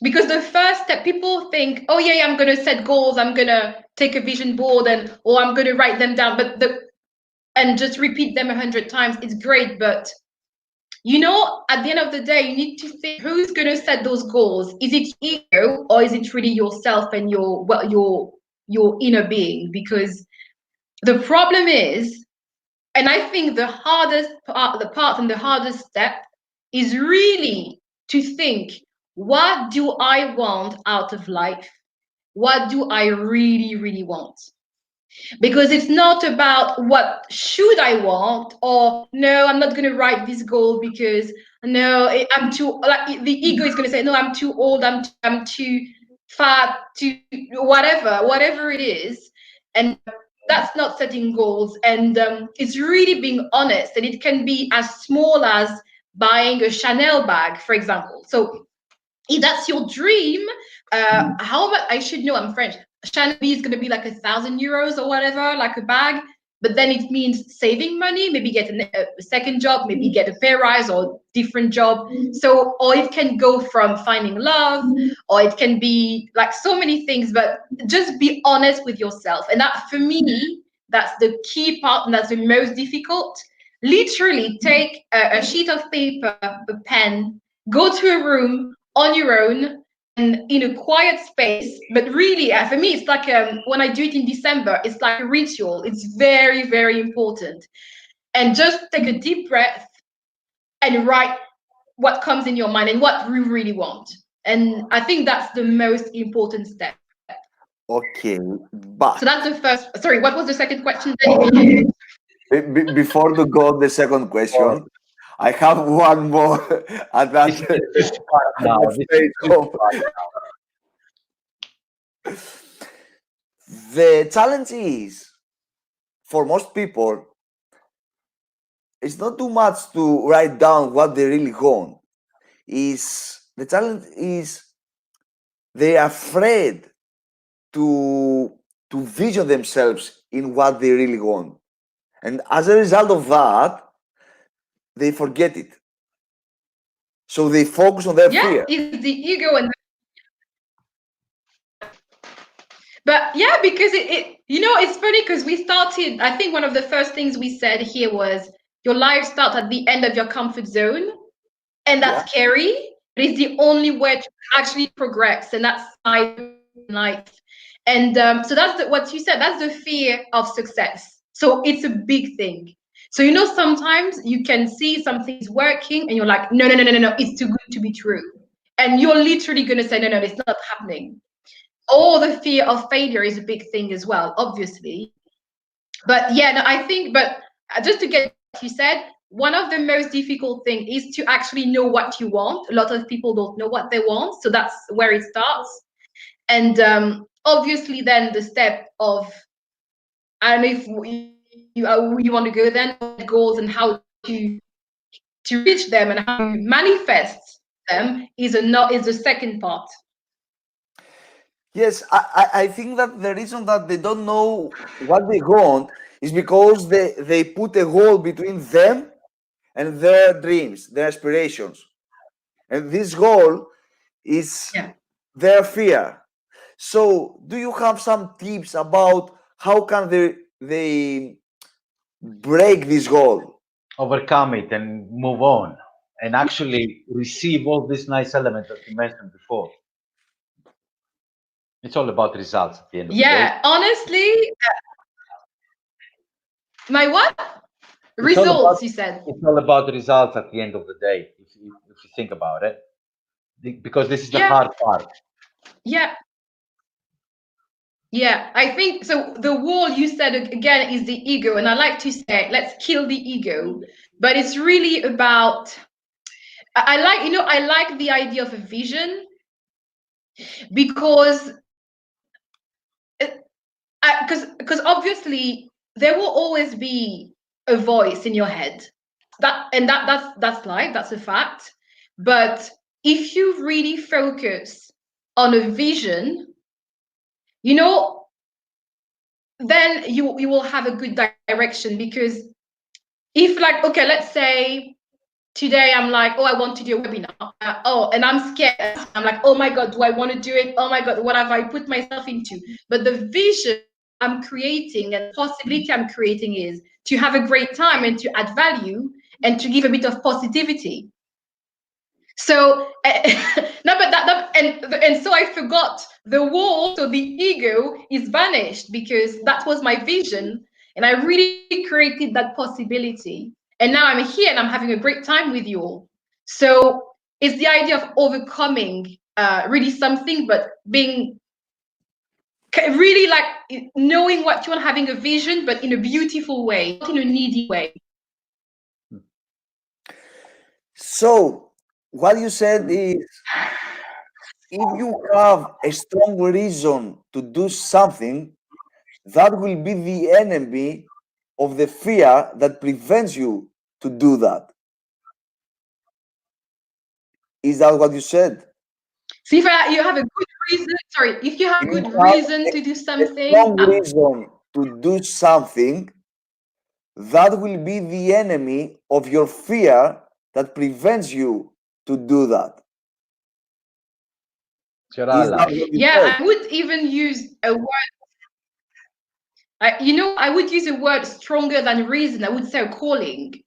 Because the first step, people think, oh yeah, I'm gonna set goals, I'm gonna take a vision board or I'm gonna write them down, and just repeat them 100 times. It's great, but at the end of the day, you need to think who's gonna set those goals. Is it ego or is it really yourself and your inner being? Because the problem is, and I think the hardest part and the hardest step is really to think, what do I want out of life? What do I really, really want? Because it's not about what should I want, or no, I'm not going to write this goal because no, I'm too, like the ego is going to say, no, I'm too old, I'm too fat, too whatever it is. And that's not setting goals. And it's really being honest. And it can be as small as buying a Chanel bag, for example. So if that's your dream, how much, I should know, I'm French. Chanel is going to be like €1,000 or whatever, like a bag. But then it means saving money, maybe get a second job, maybe get a pay rise or different job. So, or it can go from finding love, or it can be like so many things, but just be honest with yourself. And that, for me, that's the key part, and that's the most difficult. Literally take a sheet of paper, a pen, go to a room on your own, and in a quiet space. But really, for me, it's like when I do it in December, it's like a ritual. It's very, very important. And just take a deep breath and write what comes in your mind and what you really want. And I think that's the most important step. Okay, but So that's the first. Sorry, what was the second question? before to go the second question, I have one more at that, stage the challenge is, for most people, it's not too much to write down what they really want. The challenge is they are afraid to vision themselves in what they really want. And as a result of that, they forget it. So they focus on their fear. It's the ego and but yeah, because it's funny because we started, I think one of the first things we said here was your life starts at the end of your comfort zone, and that's scary, but it's the only way to actually progress, and that's my life. And so that's what you said, that's the fear of success. So it's a big thing. So sometimes you can see something's working and you're like, no, it's too good to be true. And you're literally going to say, no, it's not happening. Or the fear of failure is a big thing as well, obviously. But yeah, no, I think, but just to get what you said, one of the most difficult things is to actually know what you want. A lot of people don't know what they want. So that's where it starts. And obviously then the step of, I don't know if you want to go then, goals and how to reach them and how to manifest them is the second part. Yes, I think that the reason that they don't know what they want is because they put a wall between them and their dreams, their aspirations. And this goal is their fear. So do you have some tips about how can they break this goal? Overcome it and move on and actually receive all these nice elements that you mentioned before. It's all about results at the end of the day. Yeah, honestly, my what? Results, you said. It's all about the results at the end of the day, if you think about it. Because this is the hard part. Yeah. Yeah, I think so. The wall you said again is the ego, and I like to say, let's kill the ego. But it's really about. I like the idea of a vision because obviously there will always be a voice in your head. That's life. That's a fact. But if you really focus on a vision, then you will have a good direction. Because if, like, okay, let's say today I'm like, oh, I want to do a webinar, and I'm scared. I'm like, oh my God, do I want to do it? Oh my God, what have I put myself into? But the vision I'm creating and possibility I'm creating is to have a great time and to add value and to give a bit of positivity. So no, but and so I forgot the wall. So the ego is vanished because that was my vision, and I really created that possibility. And now I'm here and I'm having a great time with you all. So it's the idea of overcoming really something, but being really like knowing what you want, having a vision, but in a beautiful way, not in a needy way. So what you said is, if you have a strong reason to do something, that will be the enemy of the fear that prevents you to do that. Is that what you said? See, if you have a good reason, sorry, if you have You good have reason to do a something, strong reason to do something, that will be the enemy of your fear that prevents you to do that. It's your Is that ally. what you yeah, said? I would even use a word. I would use a word stronger than reason. I would say a calling.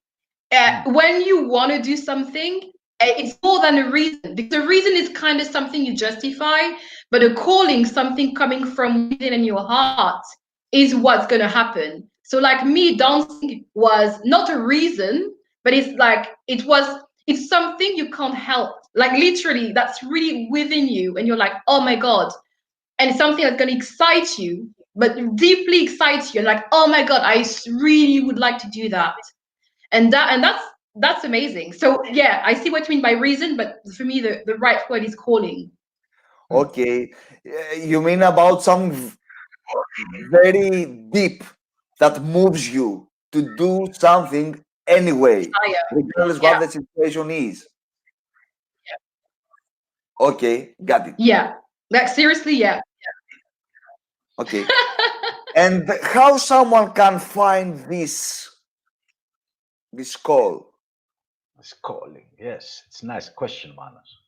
When you want to do something, it's more than a reason, because a reason is kind of something you justify, but a calling, something coming from within in your heart, is what's going to happen. So like me, dancing was not a reason, but it's something you can't help, like literally that's really within you, and you're like, oh my god, and it's something that's going to excite you, but deeply excites you, and like, oh my god, I really would like to do that. And that's amazing. So yeah, I see what you mean by reason, but for me the right word is calling. Okay. You mean about something very deep that moves you to do something anyway, Desire. regardless what Yeah. the situation is. Okay, got it. Yeah, like seriously, yeah. Okay. And how someone can find this call? It's calling. Yes, it's a nice question, Manos.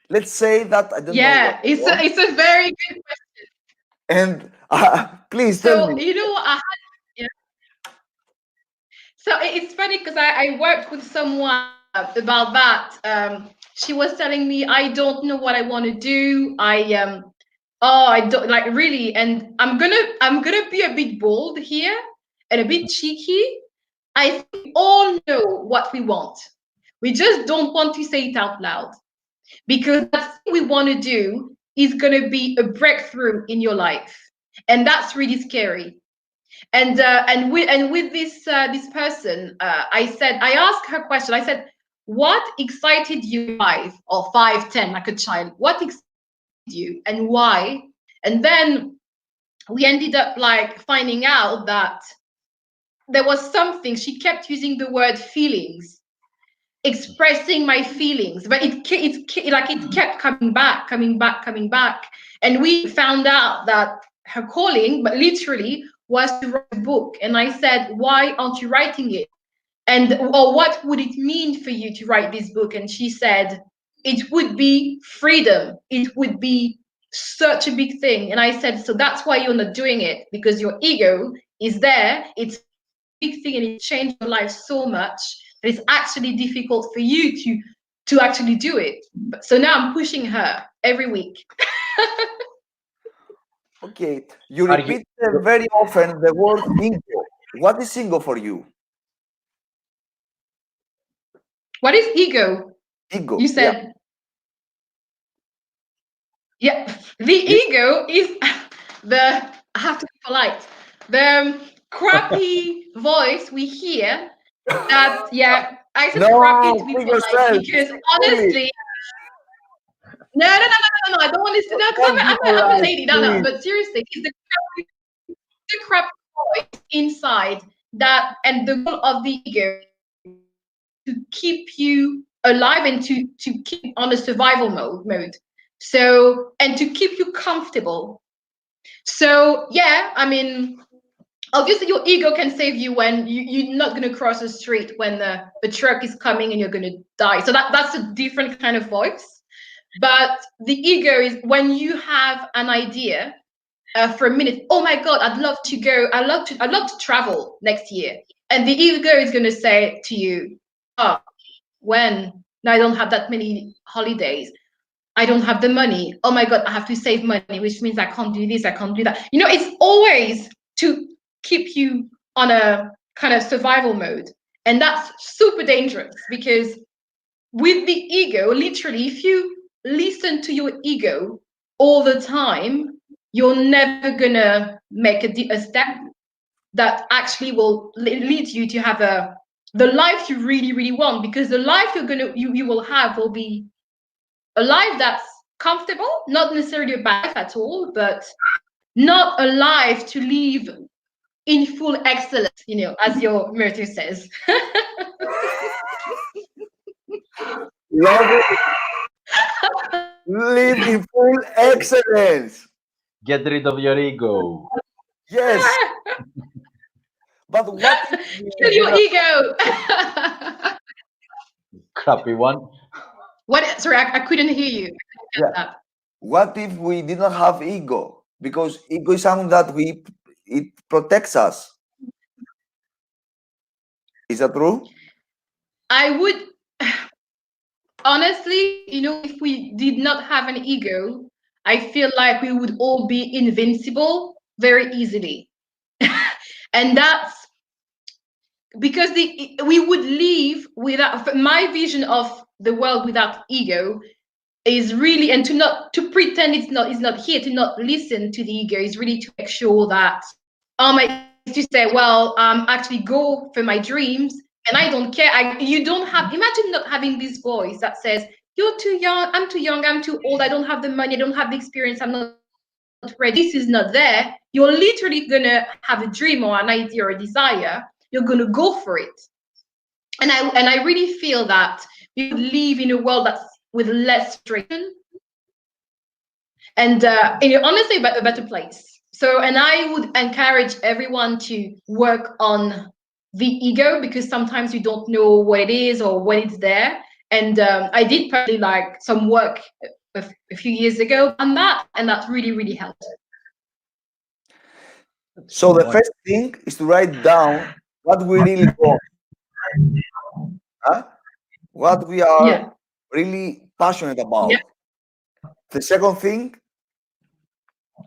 Let's say that I don't know what Yeah, I want. it's a very good question. And please tell So me. you know what yeah. So it's funny because I worked with someone about that. She was telling me, I don't know what I want to do. I don't, like, really, and I'm gonna be a bit bold here and a bit cheeky. I think we all know what we want. We just don't want to say it out loud, because that thing we want to do is going to be a breakthrough in your life, and that's really scary. And with this person, I asked her question. I said, what excited you 5 or 5, 10, like a child? What excited you and why? And then we ended up like finding out that there was something. She kept using the word feelings, expressing my feelings, but it kept coming back, coming back, coming back. And we found out that her calling, but literally, was to write a book. And I said, why aren't you writing it? And or what would it mean for you to write this book? And she said, it would be freedom. It would be such a big thing. And I said, so that's why you're not doing it, because your ego is there. It's a big thing, and it changed your life so much that it's actually difficult for you to actually do it. So now I'm pushing her every week. Okay, you Are you? repeat very often the word ego. What is ego for you? What is ego? Ego, You yeah. said, yeah, the You- ego is I have to be polite, the crappy voice we hear. That, yeah, I said crappy No, to be free polite, yourself. because Please. honestly, no, no, no, no, no, no, I don't want to say that, because Don't be I'm a polite, lady. No, no, please. but seriously, it's the crappy voice inside that, and the goal of the ego to keep you alive and to keep on a survival mode. So, and to keep you comfortable. So yeah, I mean, obviously your ego can save you when you're not going to cross the street when the truck is coming and you're going to die. So that's a different kind of voice. But the ego is when you have an idea for a minute. Oh my god, I'd love to go. I'd love to travel next year. And the ego is going to say to you, oh, when? No, I don't have that many holidays. I don't have the money. Oh my god, I have to save money, which means I can't do this, I can't do that. You know, it's always to keep you on a kind of survival mode. And that's super dangerous, because with the ego, literally, if you listen to your ego all the time, you're never gonna make a step that actually will lead you to have the life you really, really want. Because the life you will have will be a life that's comfortable, not necessarily a bad life at all, but not a life to live in full excellence, as your motto says. Love it. Live in full excellence. Get rid of your ego. Yes. But what if we Kill did your not, ego. Crappy one. What? Sorry, I couldn't hear you. I couldn't get yeah, that. what if we did not have ego? Because ego is something that it protects us. Is that true? I would honestly, if we did not have an ego, I feel like we would all be invincible very easily. And that's because we would leave without my vision of the world without ego is really, and to pretend it's not here, to not listen to the ego is really to make sure that to say, well, actually go for my dreams, and I don't care. You don't have, imagine not having this voice that says, you're too young, I'm too old, I don't have the money, I don't have the experience, I'm not ready, this is not there. You're literally gonna have a dream or an idea or a desire, you're gonna go for it. And I really feel that we would live in a world that's with less frustration and honestly a better place. So, and I would encourage everyone to work on the ego, because sometimes you don't know what it is or when it's there. And I did personally like some work a few years ago on that, and that really, really helped. So the first thing is to write down what we really want, huh? What we are Yeah. really passionate about. Yeah. The second thing,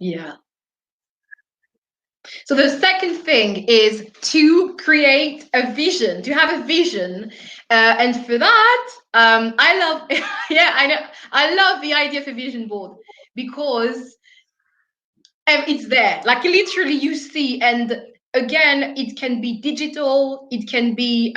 Yeah. So the second thing is to create a vision, to have a vision. And for that, I love, yeah, I know, I love the idea of a vision board, because it's there, like literally you see. And again, it can be digital, it can be,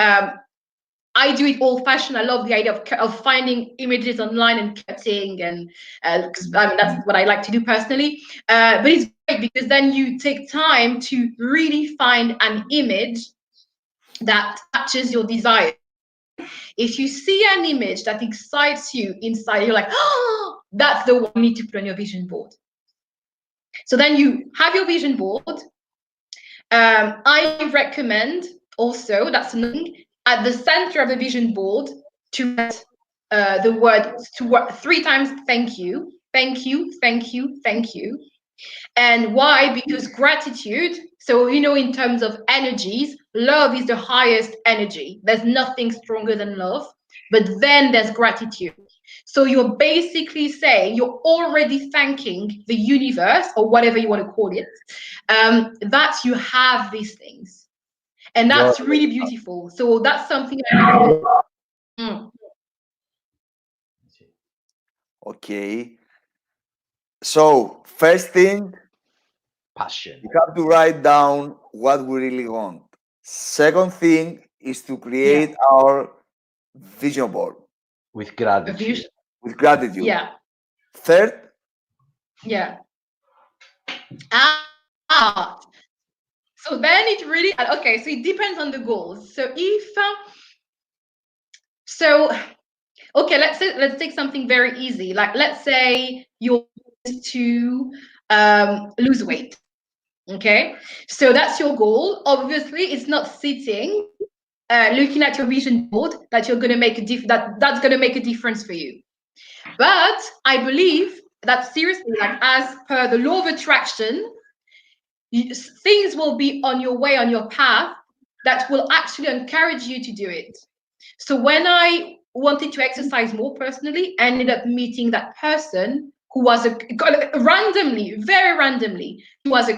I do it old fashioned. I love the idea of finding images online and cutting, and because I mean that's what I like to do personally. But it's great because then you take time to really find an image that matches your desire. If you see an image that excites you inside, you're like, oh, that's the one you need to put on your vision board. So then you have your vision board. I recommend also, that's another thing, at the center of the vision board to write the word 3 times thank you, thank you, thank you, thank you. And why? Because gratitude, so in terms of energies, love is the highest energy. There's nothing stronger than love. But then there's gratitude. So you're basically saying, you're already thanking the universe, or whatever you want to call it, that you have these things. And that's really beautiful. So that's something I really okay. So first thing, Passion. you have to write down what we really want. Second thing is to create our vision board With gratitude. vision. with gratitude. Yeah. Third, Yeah. So then it really, okay, so it depends on the goals. So okay, let's take something very easy. Like, let's say you're to lose weight. Okay, so that's your goal. Obviously, it's not sitting looking at your vision board that you're going to make that's going to make a difference for you. But I believe that seriously, like as per the law of attraction, things will be on your way, on your path, that will actually encourage you to do it. So when I wanted to exercise more personally, I ended up meeting that person who was randomly, very randomly, he was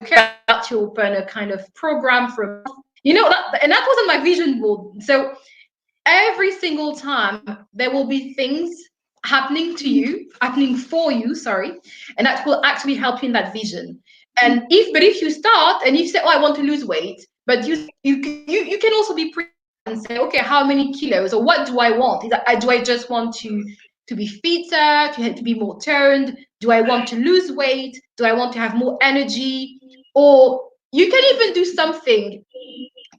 about to open a kind of program for, and that wasn't my vision board. So every single time there will be things happening for you, sorry, and that will actually help you in that vision. And if you start and you say, oh, I want to lose weight, but you can also be pre and say, okay, how many kilos, or what do I want? Do I just want to be fitter, to be more toned? Do I want to lose weight? Do I want to have more energy? Or you can even do something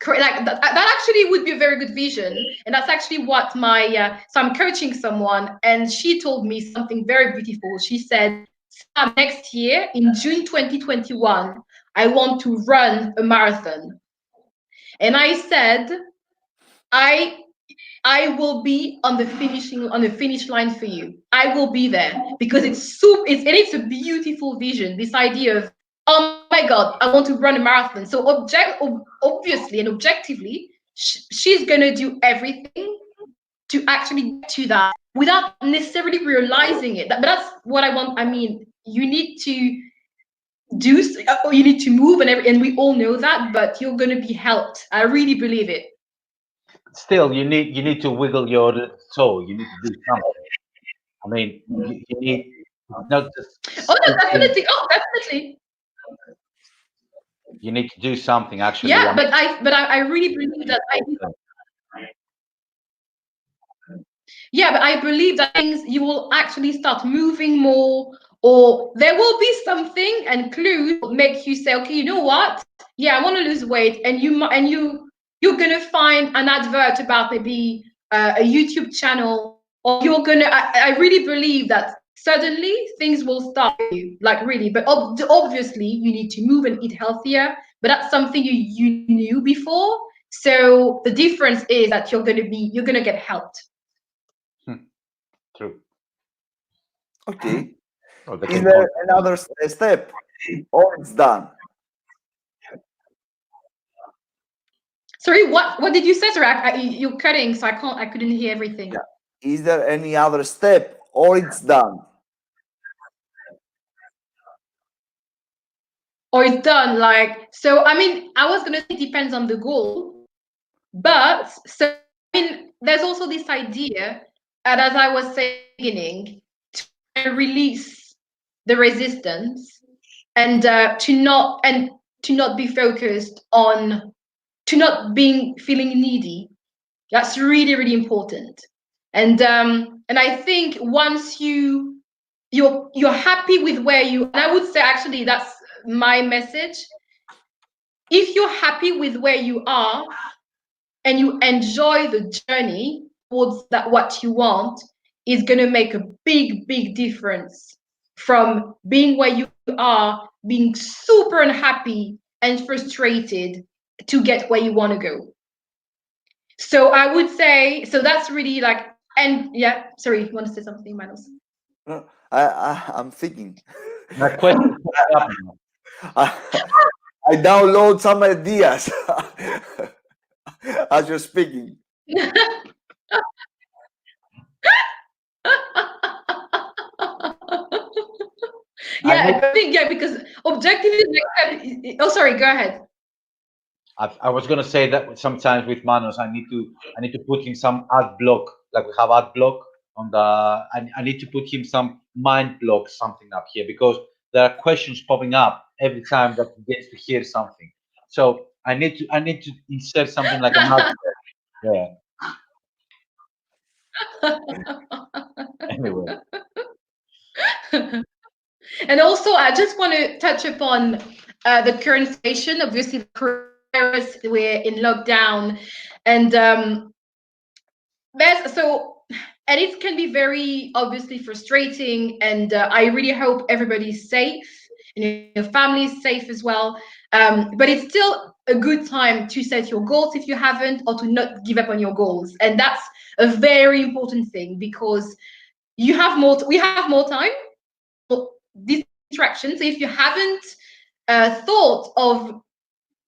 like that actually would be a very good vision, and that's actually what my so I'm coaching someone, and she told me something very beautiful. She said, next year in June 2021, I want to run a marathon. And I said, I will be on the finish line for you. I will be there, because it's a beautiful vision. This idea of, oh my God, I want to run a marathon. So obviously and objectively, she's gonna do everything to actually get to that without necessarily realizing it. But that's what I want. I mean, you need to you need to move, and we all know that, but you're gonna be helped. I really believe it. Still, you need to wiggle your toe. You need to do something. I mean, you need not just Oh no, sitting. definitely. Oh, definitely. You need to do something. Actually, Yeah, but I really believe that yeah, but I believe that things, you will actually start moving more, or there will be something and clues that make you say, okay, you know what? Yeah, I want to lose weight, and you're gonna find an advert about maybe a YouTube channel, or you're gonna. I really believe that suddenly things will start for you, like really. But obviously, you need to move and eat healthier. But that's something you knew before. So the difference is that you're gonna get helped. True. Okay. Or they Is can there call. another step, or it's done? Sorry, what did you say? Sorry, you're cutting, so I couldn't hear everything. Yeah. Is there any other step, or it's done? Or it's done, like, so I mean, I was gonna say it depends on the goal, but so I mean, there's also this idea, and as I was saying at the beginning, to release the resistance, and to not be focused on, to not being feeling needy. That's really, really important. And I think once you're happy with where you, and I would say actually that's my message. If you're happy with where you are and you enjoy the journey towards that what you want, is going to make a big, big difference from being where you are, being super unhappy and frustrated, to get where you want to go. So I would say, so that's really like, and yeah, sorry, you want to say something, Manos? No, I'm thinking. My question. I, I download some ideas as you're speaking. Yeah, I think, yeah, because objectively, oh, sorry, go ahead. I was gonna say that sometimes with Manos, I need to put in some ad block, like we have ad block on the. I need to put him some mind block something up here, because there are questions popping up every time that he gets to hear something. So I need to insert something like an ad block. Yeah. Anyway. And also, I just want to touch upon the current situation. Obviously, the coronavirus, we're in lockdown, and and it can be very obviously frustrating. And I really hope everybody's safe and your family is safe as well. But it's still a good time to set your goals if you haven't, or to not give up on your goals. And that's a very important thing, because we have more time. Distractions. So if you haven't thought of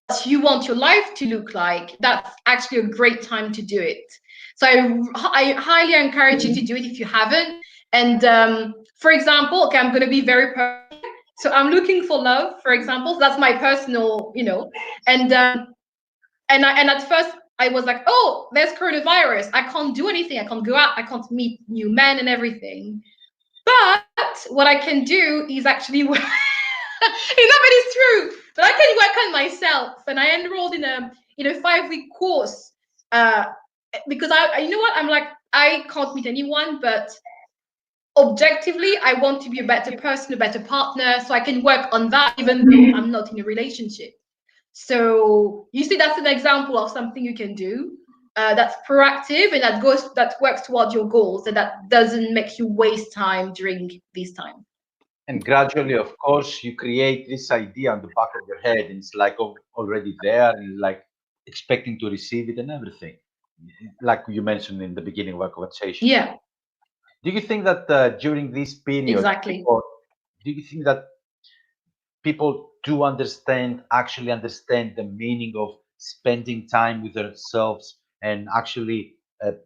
what you want your life to look like, that's actually a great time to do it. So I highly encourage you to do it if you haven't. And for example, okay, I'm going to be very personal. So I'm looking for love, for example. So that's my personal, and at first I was like, oh, there's coronavirus. I can't do anything. I can't go out. I can't meet new men and everything. But what I can do is actually work. It's true. But I can work on myself, and I enrolled in a 5-week course. Because you know what, I'm like, I can't meet anyone, but objectively, I want to be a better person, a better partner, so I can work on that, even though I'm not in a relationship. So you see, that's an example of something you can do that's proactive and that works towards your goals, and that doesn't make you waste time during this time. And gradually, of course, you create this idea on the back of your head, and it's like already there, and like expecting to receive it and everything. Like you mentioned in the beginning of our conversation. Yeah, Do you think that during this period, exactly. people, do you think that people do actually understand the meaning of spending time with themselves and actually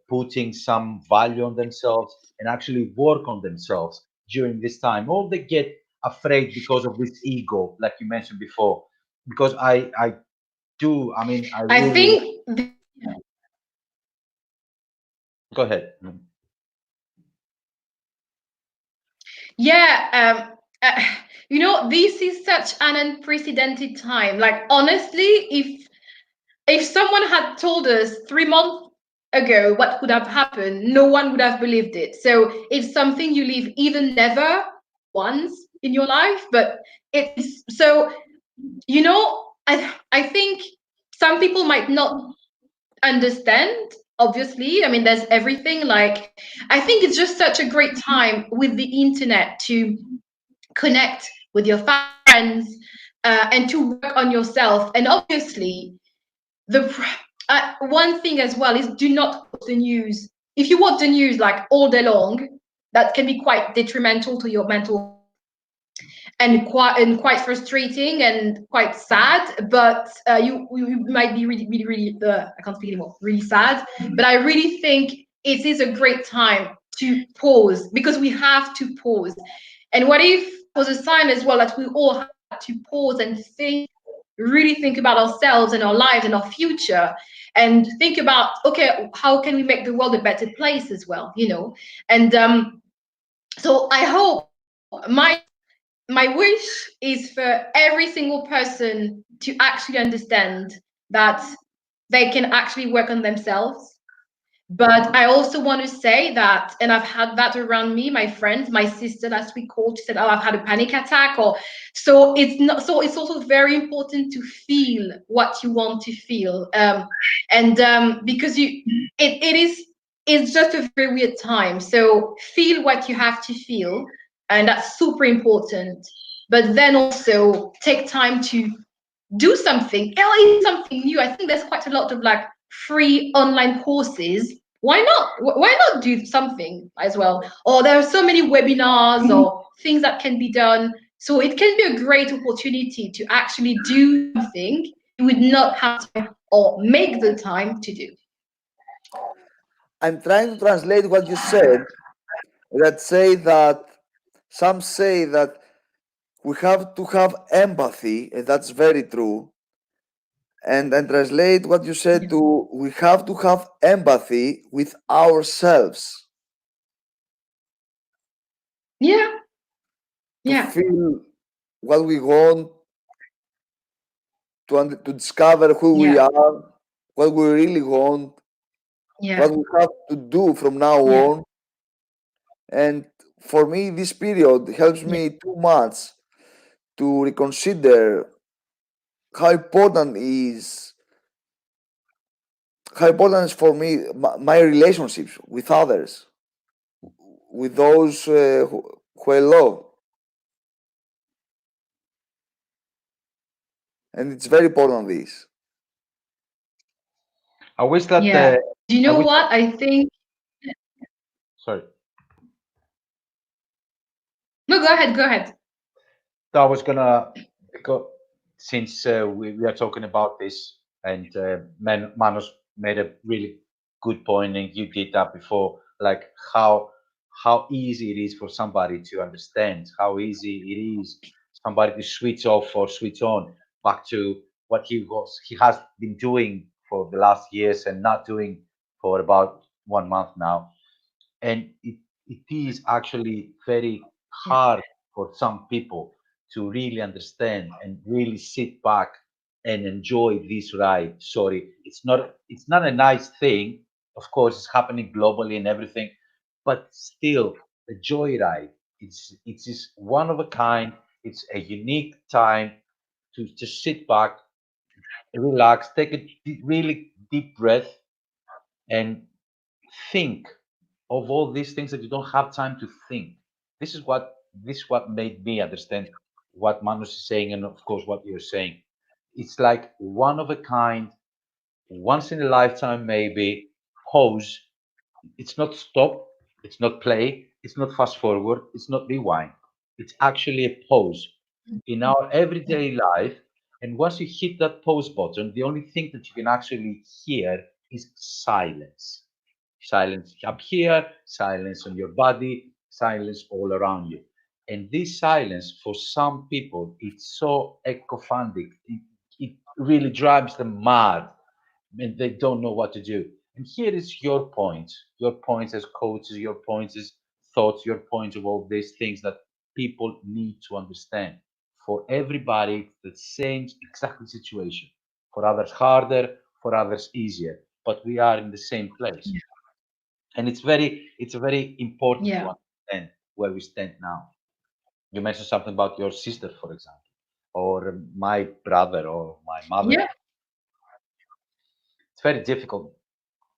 putting some value on themselves and actually work on themselves during this time, or they get afraid because of this ego, like you mentioned before? Because I do, I mean, I I really, think go ahead. yeah, this is such an unprecedented time. Like honestly, if someone had told us 3 months ago what could have happened, no one would have believed it. So it's something you live even never once in your life, but it's so I think some people might not understand. Obviously, I mean, there's everything. Like, I think it's just such a great time with the internet to connect with your friends and to work on yourself. And obviously, the one thing as well is do not watch the news. If you watch the news like all day long, that can be quite detrimental to your mental and quite frustrating and quite sad. But you might be really I can't speak anymore. Really sad. But I really think it is a great time to pause, because we have to pause. And what if was a sign as well that we all had to pause and really think about ourselves and our lives and our future, and think about, okay, how can we make the world a better place as well, and so I hope my wish is for every single person to actually understand that they can actually work on themselves. But I also want to say that, and I've had that around me, my friends, my sister last week called, she said, "Oh, I've had a panic attack." Or so it's not. So it's also very important to feel what you want to feel, and because it's just a very weird time. So feel what you have to feel, and that's super important. But then also take time to do something, something new. I think there's quite a lot of like free online courses. Why not do something as well? Or there are so many webinars or things that can be done. So it can be a great opportunity to actually do something you would not have time or make the time to do. I'm trying to translate what you said. That say that some say that we have to have empathy, and that's very true. And translate what you said to we have to have empathy with ourselves Yeah, to yeah, feel what we want, to discover who we yeah, are, what we really want, yeah, what we have to do from now yeah, on. And for me, this period helps yeah, me too much to reconsider how important is how important is for me my relationships with others, with those who I love, and it's very important. This I wish that, yeah. Do you I know wish that, what I think? sorry. No, go ahead, go ahead. I was gonna, because since we are talking about this, and Manos made a really good point, and you did that before, like how easy it is for somebody to understand, how easy it is somebody to switch off or switch on back to what he has been doing for the last years and not doing for about 1 month now. And it is actually very Yeah, hard for some people to really understand and really sit back and enjoy this ride. Sorry, it's not a nice thing. Of course, it's happening globally and everything, but still a joyride. It's just one of a kind. It's a unique time to just sit back, relax, take a really deep breath, and think of all these things that you don't have time to think. This is what made me understand what Manus is saying, and of course what you're saying. It's like one of a kind, once in a lifetime maybe pose. It's not stop, it's not play, it's not fast forward, it's not rewind. It's actually a pause in our everyday life. And once you hit that pause button, the only thing that you can actually hear is silence. Silence up here, silence on your body, silence all around you. And this silence, for some people, it's so ecophantic. It really drives them mad and they don't know what to do. And here is your points as coaches, your points as thoughts, your points of all these things that people need to understand. For everybody, it's the same exactly situation. For others harder, for others easier. But we are in the same place. And it's very important to Yeah. understand where we stand now. You mentioned something about your sister, for example, or my brother or my mother. Yeah. It's very difficult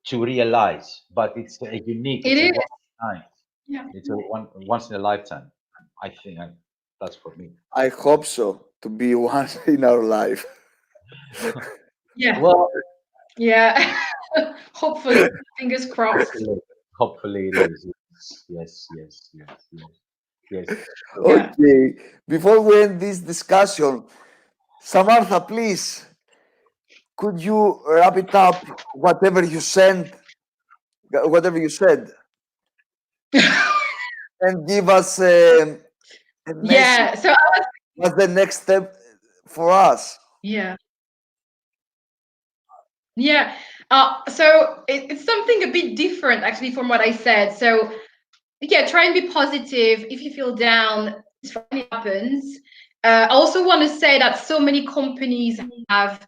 to realize, but it's a unique, It it's a is. one time, Yeah. it's a once in a lifetime. I think that's for me. I hope so, to be once in our life. Yeah. Well, Yeah. Hopefully. Fingers crossed. hopefully, hopefully it is. Yes, yes, yes, yes, yes. So, Yeah. Okay, before we end this discussion, Samantha, please, could you wrap it up, whatever you said, and give us a message? Yeah. So I was, What's the next step for us? yeah. Yeah. So it's something a bit different actually from what I said. So yeah, try and be positive. If you feel down, it's fine, it happens. I also want to say that so many companies have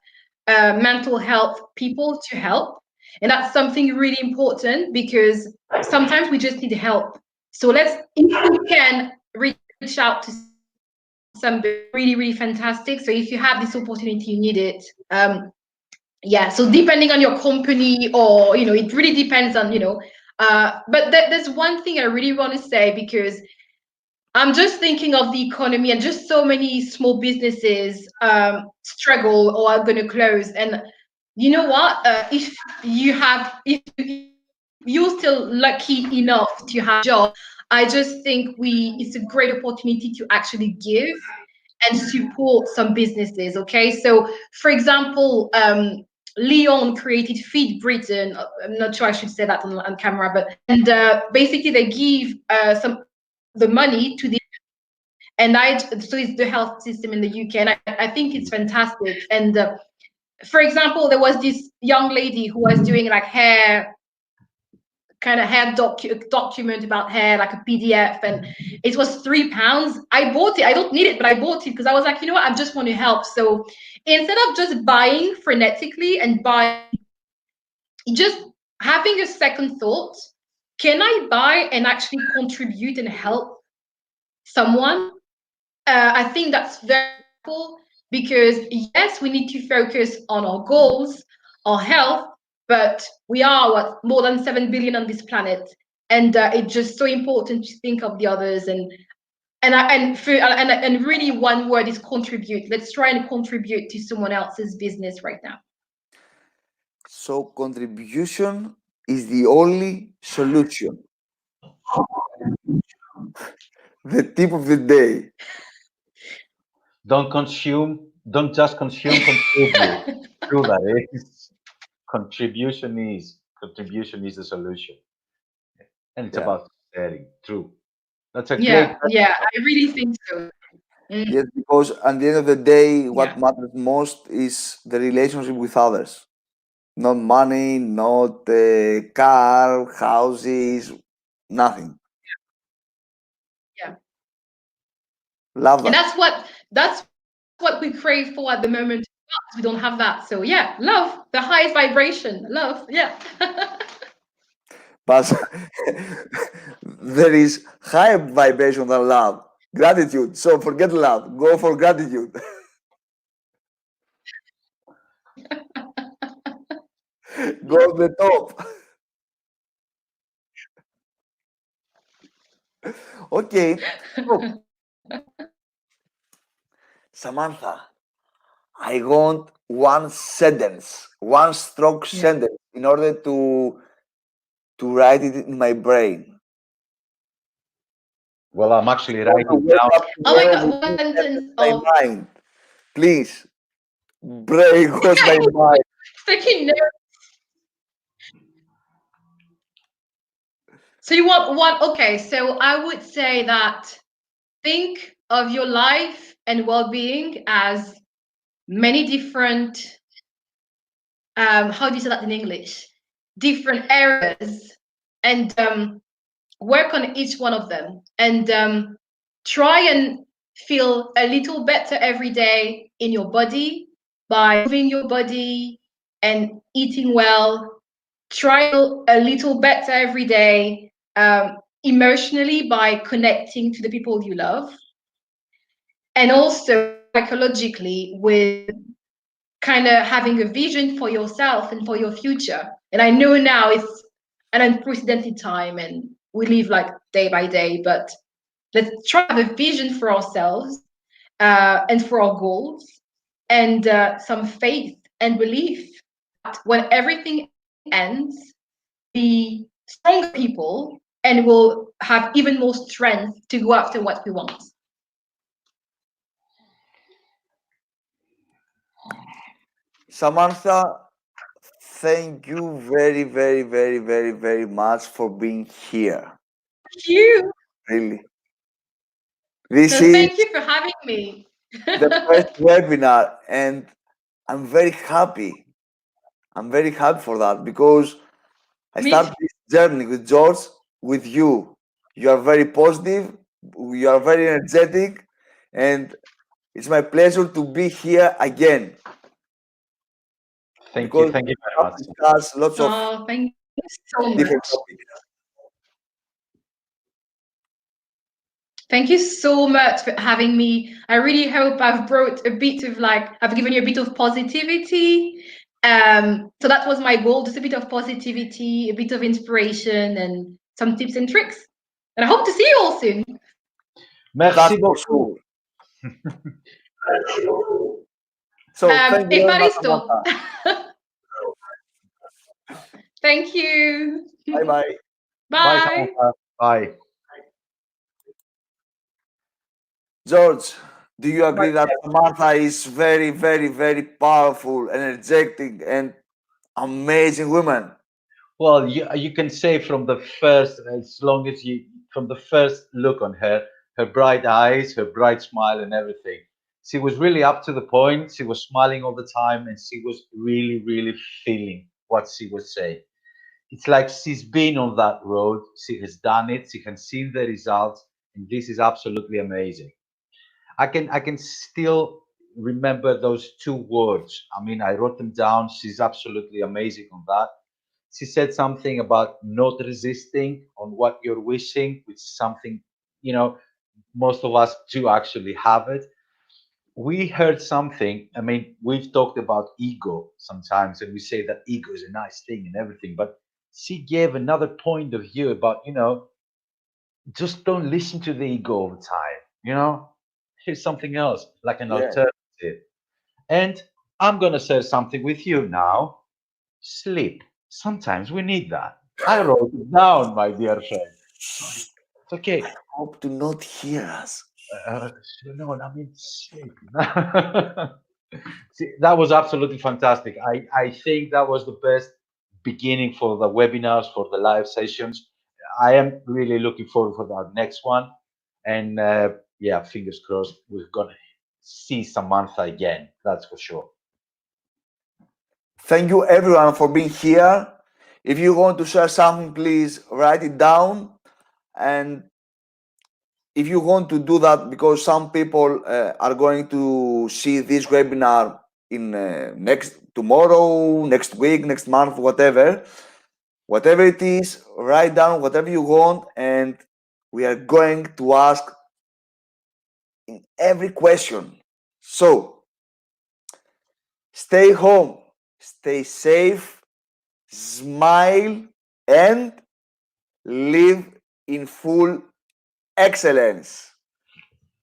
mental health people to help, and that's something really important because sometimes we just need help. So let's, if we can, reach out to somebody really, really fantastic. So if you have this opportunity, you need it. Yeah, so depending on your company, or it really depends on but there's one thing I really want to say, because I'm just thinking of the economy, and just so many small businesses struggle or are going to close. And you know what, if you're still lucky enough to have a job, I just think it's a great opportunity to actually give and support some businesses. Okay, so for example, Leon created Feed Britain. I'm not sure I should say that on camera, but and basically they give some the money to the, and so it's the health system in the UK, and I think it's fantastic. And for example, there was this young lady who was doing like hair document about hair, like a PDF, and it was £3. I bought it. I don't need it, but I bought it because I was like, you know what, I just want to help. So instead of just buying frenetically and just having a second thought, can I buy and actually contribute and help someone? I think that's very cool, because yes, we need to focus on our goals, our health, but we are more than 7 billion on this planet, and it's just so important to think of the others. And really, one word is contribute. Let's try and contribute to someone else's business right now. So, contribution is the only solution. The tip of the day. don't consume, don't just consume, contribute. True that is. Contribution is the solution, and it's Yeah. about sharing. True. That's a great. Yeah, I really think so. Yes, because at the end of the day, what Yeah. matters most is the relationship with others. Not money, not car, houses, nothing. Yeah. Love And that. that's what we crave for at the moment. We don't have that. So yeah, love, the highest vibration. Love. Yeah. But there is higher vibration than love. Gratitude. So forget love. Go for gratitude. Go to the top. Okay. So, Samantha, I want one sentence, one stroke Yeah. sentence in order to write it in my brain. Well, I'm actually I want to writing wake down. up Oh my tomorrow God, with one this sentence sentence in of my mind. Please, brain was my mind. taking notes. So you want one? Okay, so I would say that think of your life and well-being as many different how do you say that in English? Different areas, and work on each one of them, and try and feel a little better every day in your body by moving your body and eating well. Try a little better every day emotionally by connecting to the people you love, and also psychologically with kind of having a vision for yourself and for your future. And I know now it's an unprecedented time and we live like day by day, but let's try to have a vision for ourselves and for our goals, and some faith and belief that when everything ends, be stronger people and will have even more strength to go after what we want. Samantha, thank you very, very, very, very, very much for being here. Thank you. Really. This No, is thank you for having me. the first webinar, and I'm very happy. I'm very happy for that because I Me start too. this journey with George with you. You are very positive, you are very energetic, and it's my pleasure to be here again because Thank you we very have much. discussed lots of Oh, thank you so different much. topics. Thank you so much for having me. I really hope I've brought a bit of I've given you a bit of positivity. So that was my goal, just a bit of positivity, a bit of inspiration, and some tips and tricks. And I hope to see you all soon. That's Merci for beaucoup. sure. So thank you very much, Evaristo. Samantha. Thank you. Bye bye. Bye, Bye. Samantha. Bye. George, do you agree that Samantha is very, very, very powerful, energetic, and amazing woman? Well, you can say from the first, as long as you, from the first look on her, her bright eyes, her bright smile, and everything. She was really up to the point. She was smiling all the time, and she was really, really feeling what she was saying. It's like she's been on that road. She has done it. She can see the results, and this is absolutely amazing. I can still remember those two words. I mean, I wrote them down. She's absolutely amazing on that. She said something about not resisting on what you're wishing, which is something, you know, most of us do actually have it. We heard something. I mean, we've talked about ego sometimes, and we say that ego is a nice thing and everything, but she gave another point of view about, just don't listen to the ego all the time. Here's something else, like an Yeah. alternative. And I'm going to share something with you now. Sleep. Sometimes we need that. I wrote it down, my dear friend. It's okay. Hope to not hear us. No, I mean sleep. See, that was absolutely fantastic. I think that was the best beginning for the webinars, for the live sessions. I am really looking forward for our next one. And yeah, fingers crossed, we're going to see Samantha again. That's for sure. Thank you everyone for being here. If you want to share something, please write it down. And if you want to do that, because some people are going to see this webinar in next tomorrow, next week, next month, whatever it is, write down whatever you want, and we are going to ask in every question. So stay home, stay safe, smile, and live in full excellence.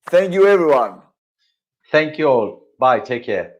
Thank you, everyone. Thank you all. Bye. Take care.